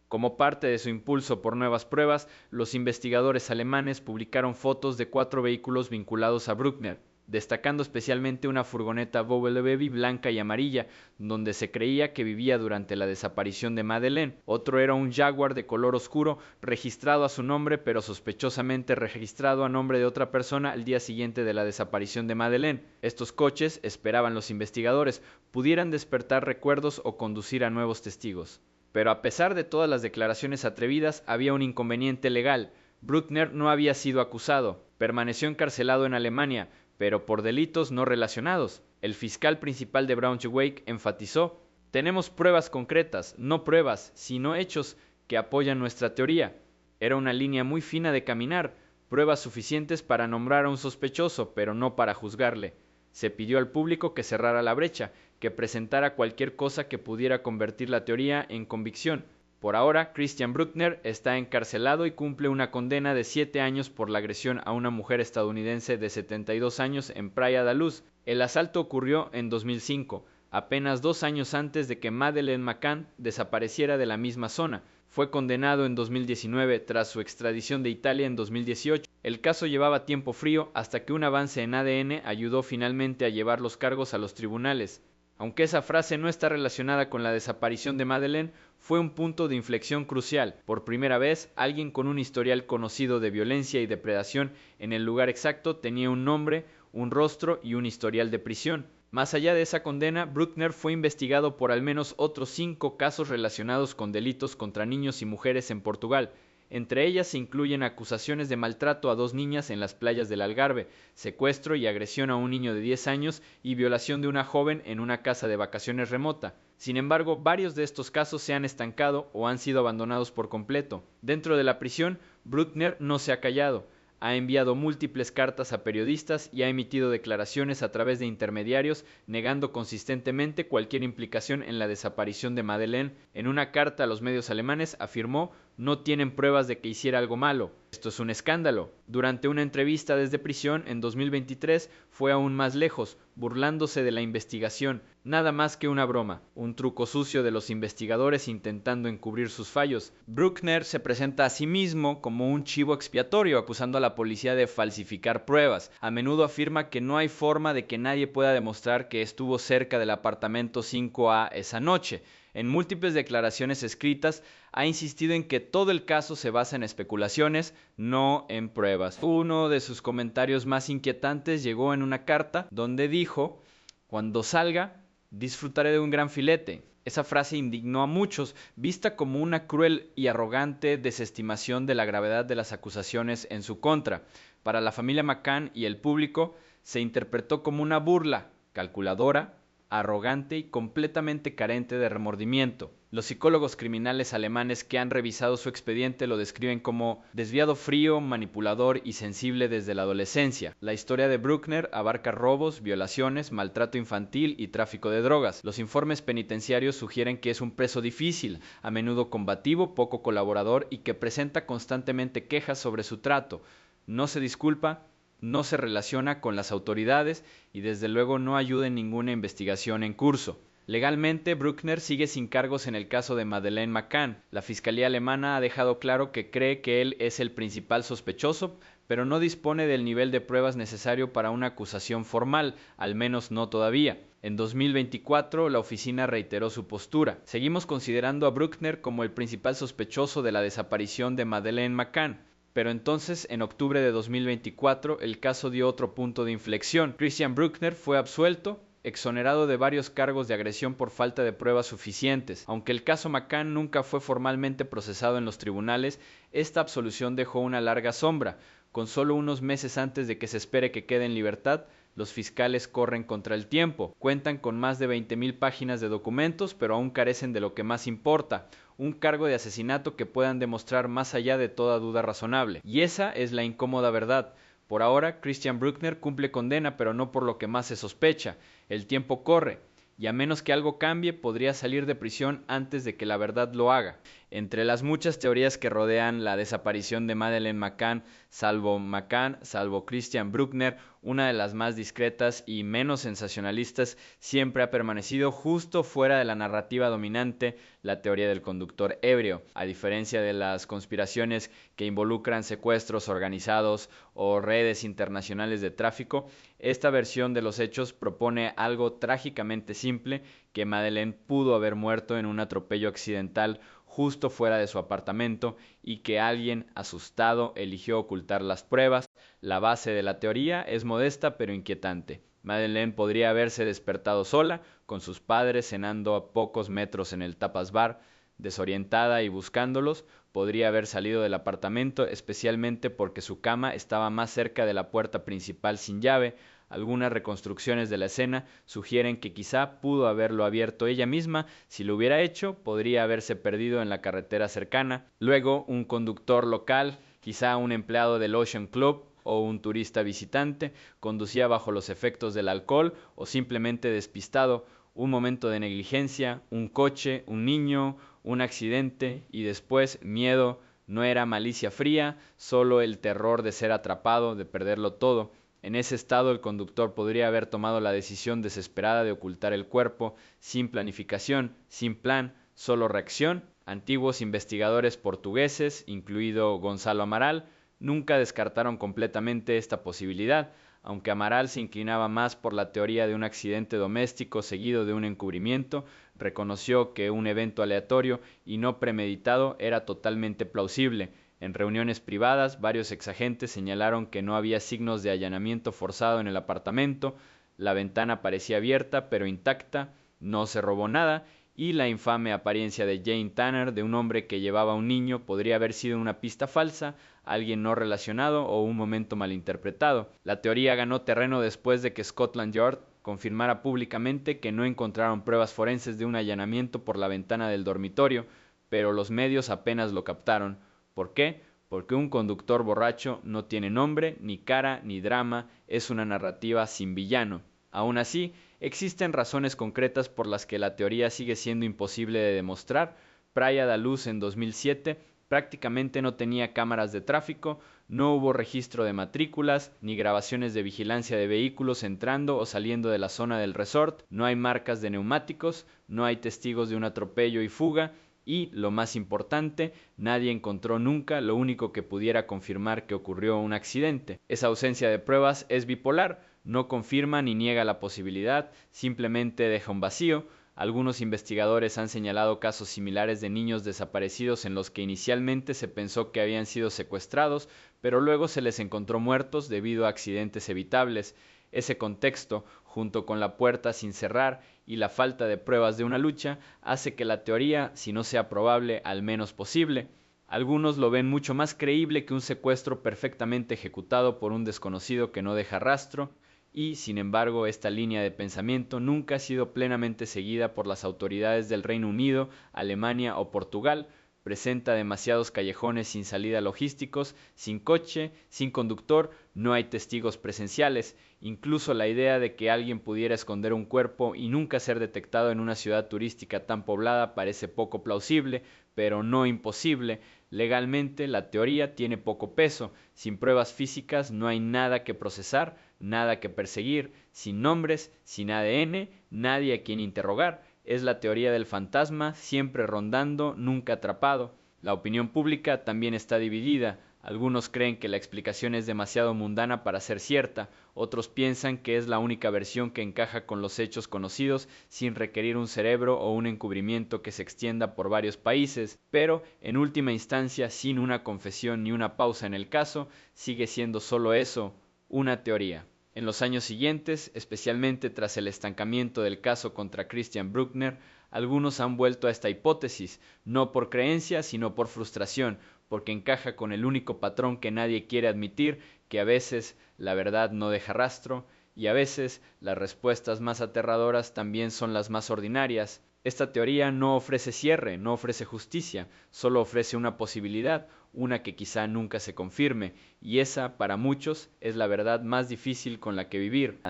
Como parte de su impulso por nuevas pruebas, los investigadores alemanes publicaron fotos de 4 vehículos vinculados a Bruckner. destacando especialmente una furgoneta Volvo Baby blanca y amarilla, donde se creía que vivía durante la desaparición de Madeleine. Otro era un Jaguar de color oscuro, registrado a su nombre, pero sospechosamente registrado a nombre de otra persona al día siguiente de la desaparición de Madeleine. Estos coches, esperaban los investigadores, pudieran despertar recuerdos o conducir a nuevos testigos. Pero a pesar de todas las declaraciones atrevidas, había un inconveniente legal. Bruckner no había sido acusado, permaneció encarcelado en Alemania, pero por delitos no relacionados. El fiscal principal de Braunschweig enfatizó: tenemos pruebas concretas, no pruebas, sino hechos que apoyan nuestra teoría. Era una línea muy fina de caminar, pruebas suficientes para nombrar a un sospechoso, pero no para juzgarle. Se pidió al público que cerrara la brecha, que presentara cualquier cosa que pudiera convertir la teoría en convicción. Por ahora, Christian Bruckner está encarcelado y cumple una condena de 7 años por la agresión a una mujer estadounidense de 72 años en Praia da Luz. El asalto ocurrió en 2005, apenas 2 años antes de que Madeleine McCann desapareciera de la misma zona. Fue condenado en 2019 tras su extradición de Italia en 2018. El caso llevaba tiempo frío hasta que un avance en ADN ayudó finalmente a llevar los cargos a los tribunales. Aunque esa frase no está relacionada con la desaparición de Madeleine, fue un punto de inflexión crucial. Por primera vez, alguien con un historial conocido de violencia y depredación en el lugar exacto tenía un nombre, un rostro y un historial de prisión. Más allá de esa condena, Bruckner fue investigado por al menos otros 5 casos relacionados con delitos contra niños y mujeres en Portugal. Entre ellas se incluyen acusaciones de maltrato a 2 niñas en las playas del Algarve, secuestro y agresión a un niño de 10 años y violación de una joven en una casa de vacaciones remota. Sin embargo, varios de estos casos se han estancado o han sido abandonados por completo. Dentro de la prisión, Bruckner no se ha callado. Ha enviado múltiples cartas a periodistas y ha emitido declaraciones a través de intermediarios, negando consistentemente cualquier implicación en la desaparición de Madeleine. En una carta a los medios alemanes afirmó: no tienen pruebas de que hiciera algo malo. Esto es un escándalo. Durante una entrevista desde prisión en 2023 fue aún más lejos, burlándose de la investigación. Nada más que una broma, un truco sucio de los investigadores intentando encubrir sus fallos. Bruckner se presenta a sí mismo como un chivo expiatorio, acusando a la policía de falsificar pruebas. A menudo afirma que no hay forma de que nadie pueda demostrar que estuvo cerca del apartamento 5A esa noche. En múltiples declaraciones escritas, ha insistido en que todo el caso se basa en especulaciones, no en pruebas. Uno de sus comentarios más inquietantes llegó en una carta donde dijo: cuando salga, disfrutaré de un gran filete. Esa frase indignó a muchos, vista como una cruel y arrogante desestimación de la gravedad de las acusaciones en su contra. Para la familia McCann y el público, se interpretó como una burla, calculadora, arrogante y completamente carente de remordimiento. Los psicólogos criminales alemanes que han revisado su expediente lo describen como desviado frío, manipulador y sensible desde la adolescencia. La historia de Bruckner abarca robos, violaciones, maltrato infantil y tráfico de drogas. Los informes penitenciarios sugieren que es un preso difícil, a menudo combativo, poco colaborador y que presenta constantemente quejas sobre su trato. No se disculpa, no se relaciona con las autoridades y desde luego no ayuda en ninguna investigación en curso. Legalmente, Bruckner sigue sin cargos en el caso de Madeleine McCann. La fiscalía alemana ha dejado claro que cree que él es el principal sospechoso, pero no dispone del nivel de pruebas necesario para una acusación formal, al menos no todavía. En 2024, la oficina reiteró su postura. Seguimos considerando a Bruckner como el principal sospechoso de la desaparición de Madeleine McCann. Pero entonces, en octubre de 2024, el caso dio otro punto de inflexión. Christian Bruckner fue absuelto, exonerado de varios cargos de agresión por falta de pruebas suficientes. Aunque el caso McCann nunca fue formalmente procesado en los tribunales, esta absolución dejó una larga sombra. Con solo unos meses antes de que se espere que quede en libertad, los fiscales corren contra el tiempo. Cuentan con más de 20.000 páginas de documentos, pero aún carecen de lo que más importa: un cargo de asesinato que puedan demostrar más allá de toda duda razonable. Y esa es la incómoda verdad. Por ahora, Christian Bruckner cumple condena, pero no por lo que más se sospecha. El tiempo corre, y a menos que algo cambie, podría salir de prisión antes de que la verdad lo haga. Entre las muchas teorías que rodean la desaparición de Madeleine McCann, salvo Christian Bruckner, una de las más discretas y menos sensacionalistas, siempre ha permanecido justo fuera de la narrativa dominante, la teoría del conductor ebrio. A diferencia de las conspiraciones que involucran secuestros organizados o redes internacionales de tráfico, esta versión de los hechos propone algo trágicamente simple: que Madeleine pudo haber muerto en un atropello accidental justo fuera de su apartamento y que alguien, asustado, eligió ocultar las pruebas. La base de la teoría es modesta pero inquietante. Madeleine podría haberse despertado sola, con sus padres cenando a pocos metros en el Tapas Bar. Desorientada y buscándolos, podría haber salido del apartamento, especialmente porque su cama estaba más cerca de la puerta principal sin llave. Algunas reconstrucciones de la escena sugieren que quizá pudo haberlo abierto ella misma. Si lo hubiera hecho, podría haberse perdido en la carretera cercana. Luego, un conductor local, quizá un empleado del Ocean Club o un turista visitante, conducía bajo los efectos del alcohol o simplemente despistado. Un momento de negligencia, un coche, un niño, un accidente y después miedo. No era malicia fría, solo el terror de ser atrapado, de perderlo todo. En ese estado el conductor podría haber tomado la decisión desesperada de ocultar el cuerpo, sin planificación, sin plan, solo reacción. Antiguos investigadores portugueses, incluido Gonzalo Amaral, nunca descartaron completamente esta posibilidad, aunque Amaral se inclinaba más por la teoría de un accidente doméstico seguido de un encubrimiento. Reconoció que un evento aleatorio y no premeditado era totalmente plausible. En reuniones privadas, varios exagentes señalaron que no había signos de allanamiento forzado en el apartamento. La ventana parecía abierta pero intacta, no se robó nada, y la infame apariencia de Jane Tanner, de un hombre que llevaba a un niño, podría haber sido una pista falsa, alguien no relacionado o un momento malinterpretado. La teoría ganó terreno después de que Scotland Yard confirmara públicamente que no encontraron pruebas forenses de un allanamiento por la ventana del dormitorio, pero los medios apenas lo captaron. ¿Por qué? Porque un conductor borracho no tiene nombre, ni cara, ni drama, es una narrativa sin villano. Aún así, existen razones concretas por las que la teoría sigue siendo imposible de demostrar. Praia da Luz en 2007 prácticamente no tenía cámaras de tráfico, no hubo registro de matrículas, ni grabaciones de vigilancia de vehículos entrando o saliendo de la zona del resort, no hay marcas de neumáticos, no hay testigos de un atropello y fuga, y, lo más importante, nadie encontró nunca lo único que pudiera confirmar que ocurrió un accidente. Esa ausencia de pruebas es bipolar, no confirma ni niega la posibilidad, simplemente deja un vacío. Algunos investigadores han señalado casos similares de niños desaparecidos en los que inicialmente se pensó que habían sido secuestrados, pero luego se les encontró muertos debido a accidentes evitables. Ese contexto, junto con la puerta sin cerrar y la falta de pruebas de una lucha, hace que la teoría, si no sea probable, al menos posible. Algunos lo ven mucho más creíble que un secuestro perfectamente ejecutado por un desconocido que no deja rastro, y, sin embargo, esta línea de pensamiento nunca ha sido plenamente seguida por las autoridades del Reino Unido, Alemania o Portugal. Presenta demasiados callejones sin salida logísticos, sin coche, sin conductor, no hay testigos presenciales. Incluso la idea de que alguien pudiera esconder un cuerpo y nunca ser detectado en una ciudad turística tan poblada parece poco plausible, pero no imposible. Legalmente, la teoría tiene poco peso. Sin pruebas físicas no hay nada que procesar, nada que perseguir. Sin nombres, sin ADN, nadie a quien interrogar. Es la teoría del fantasma, siempre rondando, nunca atrapado. La opinión pública también está dividida. Algunos creen que la explicación es demasiado mundana para ser cierta, otros piensan que es la única versión que encaja con los hechos conocidos sin requerir un cerebro o un encubrimiento que se extienda por varios países, pero, en última instancia, sin una confesión ni una pausa en el caso, sigue siendo solo eso, una teoría. En los años siguientes, especialmente tras el estancamiento del caso contra Christian Bruckner, algunos han vuelto a esta hipótesis, no por creencia, sino por frustración, porque encaja con el único patrón que nadie quiere admitir, que a veces la verdad no deja rastro, y a veces las respuestas más aterradoras también son las más ordinarias. Esta teoría no ofrece cierre, no ofrece justicia, solo ofrece una posibilidad, una que quizá nunca se confirme, y esa, para muchos, es la verdad más difícil con la que vivir.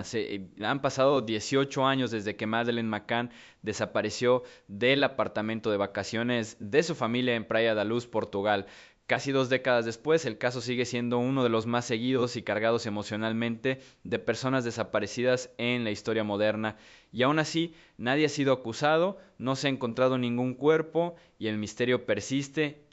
Han pasado 18 años desde que Madeleine McCann desapareció del apartamento de vacaciones de su familia en Praia da Luz, Portugal. Casi 2 décadas después, el caso sigue siendo uno de los más seguidos y cargados emocionalmente de personas desaparecidas en la historia moderna. Y aún así, nadie ha sido acusado, no se ha encontrado ningún cuerpo y el misterio persiste.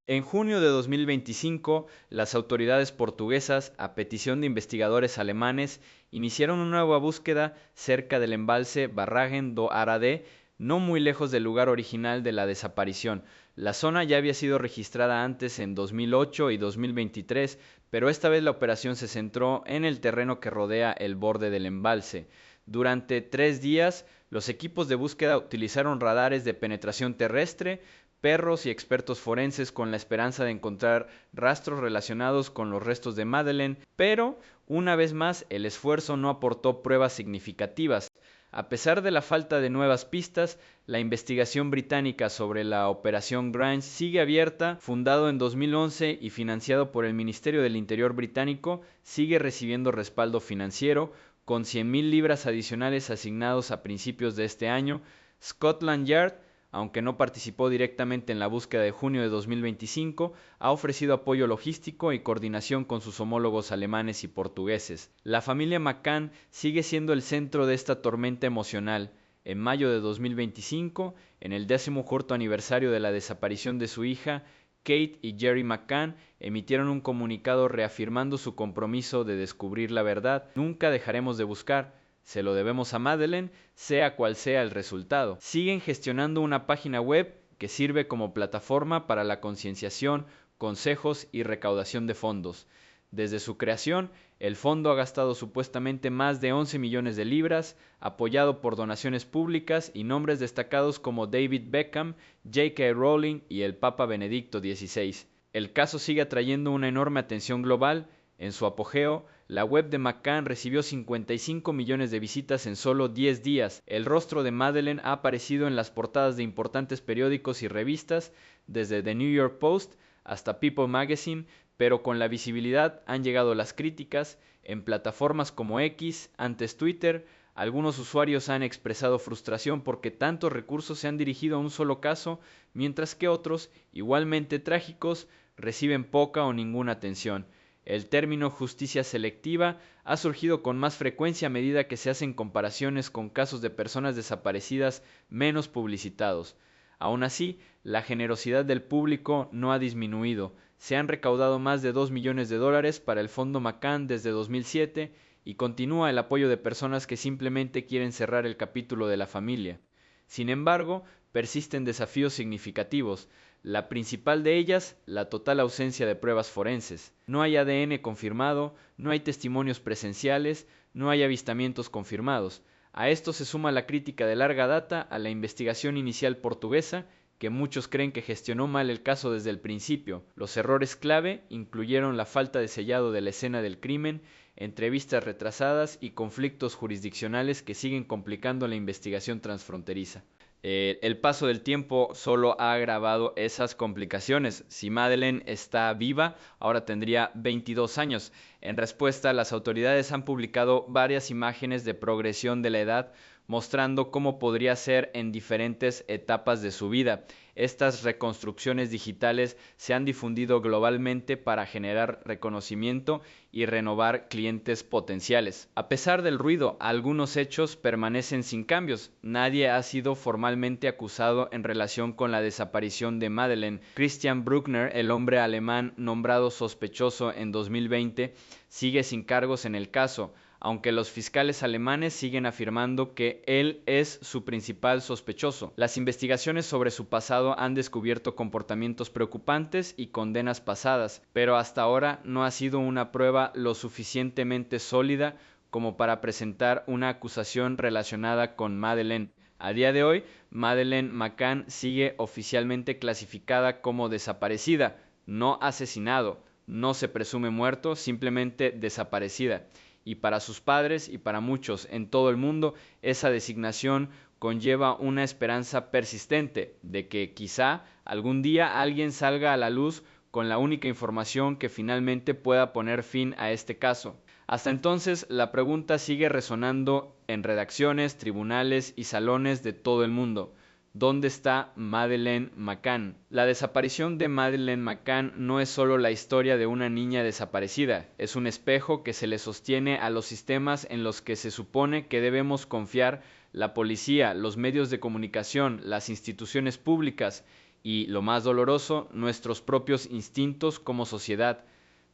En junio de 2025, las autoridades portuguesas, a petición de investigadores alemanes, iniciaron una nueva búsqueda cerca del embalse Barragem do Aradé, no muy lejos del lugar original de la desaparición. La zona ya había sido registrada antes en 2008 y 2023, pero esta vez la operación se centró en el terreno que rodea el borde del embalse. Durante 3 días, los equipos de búsqueda utilizaron radares de penetración terrestre, perros y expertos forenses con la esperanza de encontrar rastros relacionados con los restos de Madeleine, pero una vez más el esfuerzo no aportó pruebas significativas. A pesar de la falta de nuevas pistas, la investigación británica sobre la Operación Grange sigue abierta, fundado en 2011 y financiado por el Ministerio del Interior británico, sigue recibiendo respaldo financiero, con 100.000 libras adicionales asignados a principios de este año. Scotland Yard, aunque no participó directamente en la búsqueda de junio de 2025, ha ofrecido apoyo logístico y coordinación con sus homólogos alemanes y portugueses. La familia McCann sigue siendo el centro de esta tormenta emocional. En mayo de 2025, en el 14º aniversario de la desaparición de su hija, Kate y Gerry McCann emitieron un comunicado reafirmando su compromiso de descubrir la verdad. Nunca dejaremos de buscar. Se lo debemos a Madeleine, sea cual sea el resultado. Siguen gestionando una página web que sirve como plataforma para la concienciación, consejos y recaudación de fondos. Desde su creación, el fondo ha gastado supuestamente más de 11 millones de libras, apoyado por donaciones públicas y nombres destacados como David Beckham, J.K. Rowling y el Papa Benedicto XVI. El caso sigue atrayendo una enorme atención global. En su apogeo, la web de McCann recibió 55 millones de visitas en solo 10 días. El rostro de Madeleine ha aparecido en las portadas de importantes periódicos y revistas, desde The New York Post hasta People Magazine, pero con la visibilidad han llegado las críticas. En plataformas como X, antes Twitter, algunos usuarios han expresado frustración porque tantos recursos se han dirigido a un solo caso, mientras que otros, igualmente trágicos, reciben poca o ninguna atención. El término justicia selectiva ha surgido con más frecuencia a medida que se hacen comparaciones con casos de personas desaparecidas menos publicitados. Aún así, la generosidad del público no ha disminuido. Se han recaudado más de 2 millones de dólares para el Fondo McCann desde 2007 y continúa el apoyo de personas que simplemente quieren cerrar el capítulo de la familia. Sin embargo, persisten desafíos significativos. La principal de ellas, la total ausencia de pruebas forenses. No hay ADN confirmado, no hay testimonios presenciales, no hay avistamientos confirmados. A esto se suma la crítica de larga data a la investigación inicial portuguesa, que muchos creen que gestionó mal el caso desde el principio. Los errores clave incluyeron la falta de sellado de la escena del crimen, entrevistas retrasadas y conflictos jurisdiccionales que siguen complicando la investigación transfronteriza. El paso del tiempo solo ha agravado esas complicaciones. Si Madeleine está viva, ahora tendría 22 años. En respuesta, las autoridades han publicado varias imágenes de progresión de la edad, mostrando cómo podría ser en diferentes etapas de su vida. Estas reconstrucciones digitales se han difundido globalmente para generar reconocimiento y renovar clientes potenciales. A pesar del ruido, algunos hechos permanecen sin cambios. Nadie ha sido formalmente acusado en relación con la desaparición de Madeleine. Christian Bruckner, el hombre alemán nombrado sospechoso en 2020, sigue sin cargos en el caso, aunque los fiscales alemanes siguen afirmando que él es su principal sospechoso. Las investigaciones sobre su pasado han descubierto comportamientos preocupantes y condenas pasadas, pero hasta ahora no ha sido una prueba lo suficientemente sólida como para presentar una acusación relacionada con Madeleine. A día de hoy, Madeleine McCann sigue oficialmente clasificada como desaparecida, no asesinado. No se presume muerto, simplemente desaparecida. y para sus padres y para muchos en todo el mundo, esa designación conlleva una esperanza persistente de que quizá algún día alguien salga a la luz con la única información que finalmente pueda poner fin a este caso. Hasta entonces, la pregunta sigue resonando en redacciones, tribunales y salones de todo el mundo. ¿Dónde está Madeleine McCann? La desaparición de Madeleine McCann no es solo la historia de una niña desaparecida, es un espejo que se le sostiene a los sistemas en los que se supone que debemos confiar: la policía, los medios de comunicación, las instituciones públicas y, lo más doloroso, nuestros propios instintos como sociedad.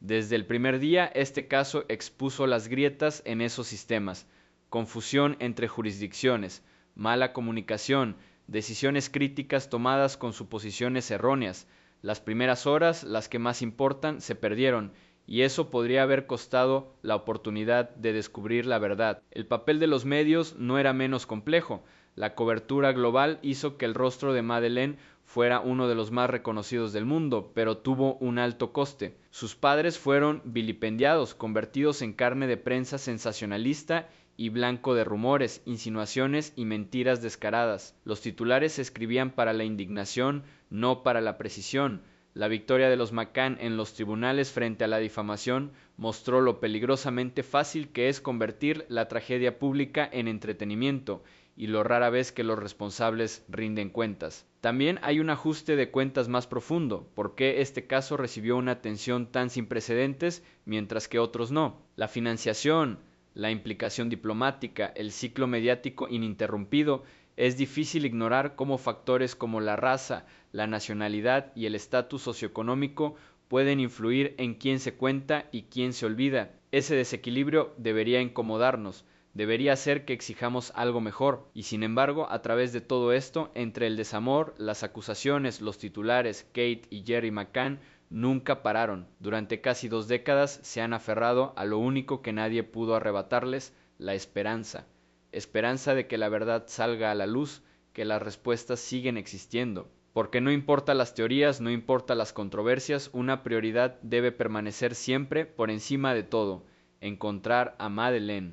Desde el primer día, este caso expuso las grietas en esos sistemas: confusión entre jurisdicciones, mala comunicación, decisiones críticas tomadas con suposiciones erróneas. Las primeras horas, las que más importan, se perdieron, y eso podría haber costado la oportunidad de descubrir la verdad. El papel de los medios no era menos complejo. La cobertura global hizo que el rostro de Madeleine fuera uno de los más reconocidos del mundo, pero tuvo un alto coste. Sus padres fueron vilipendiados, convertidos en carne de prensa sensacionalista y blanco de rumores, insinuaciones y mentiras descaradas. Los titulares se escribían para la indignación, no para la precisión. La victoria de los McCann en los tribunales frente a la difamación mostró lo peligrosamente fácil que es convertir la tragedia pública en entretenimiento, y lo rara vez que los responsables rinden cuentas. También hay un ajuste de cuentas más profundo. ¿Por qué este caso recibió una atención tan sin precedentes mientras que otros no? La financiación, la implicación diplomática, el ciclo mediático ininterrumpido. Es difícil ignorar cómo factores como la raza, la nacionalidad y el estatus socioeconómico pueden influir en quién se cuenta y quién se olvida. Ese desequilibrio debería incomodarnos, debería hacer que exijamos algo mejor, y sin embargo, a través de todo esto, entre el desamor, las acusaciones, los titulares, Kate y Jerry McCann nunca pararon. Durante casi 2 décadas se han aferrado a lo único que nadie pudo arrebatarles: la esperanza. Esperanza de que la verdad salga a la luz, que las respuestas siguen existiendo. Porque no importa las teorías, no importa las controversias, una prioridad debe permanecer siempre por encima de todo: encontrar a Madeleine.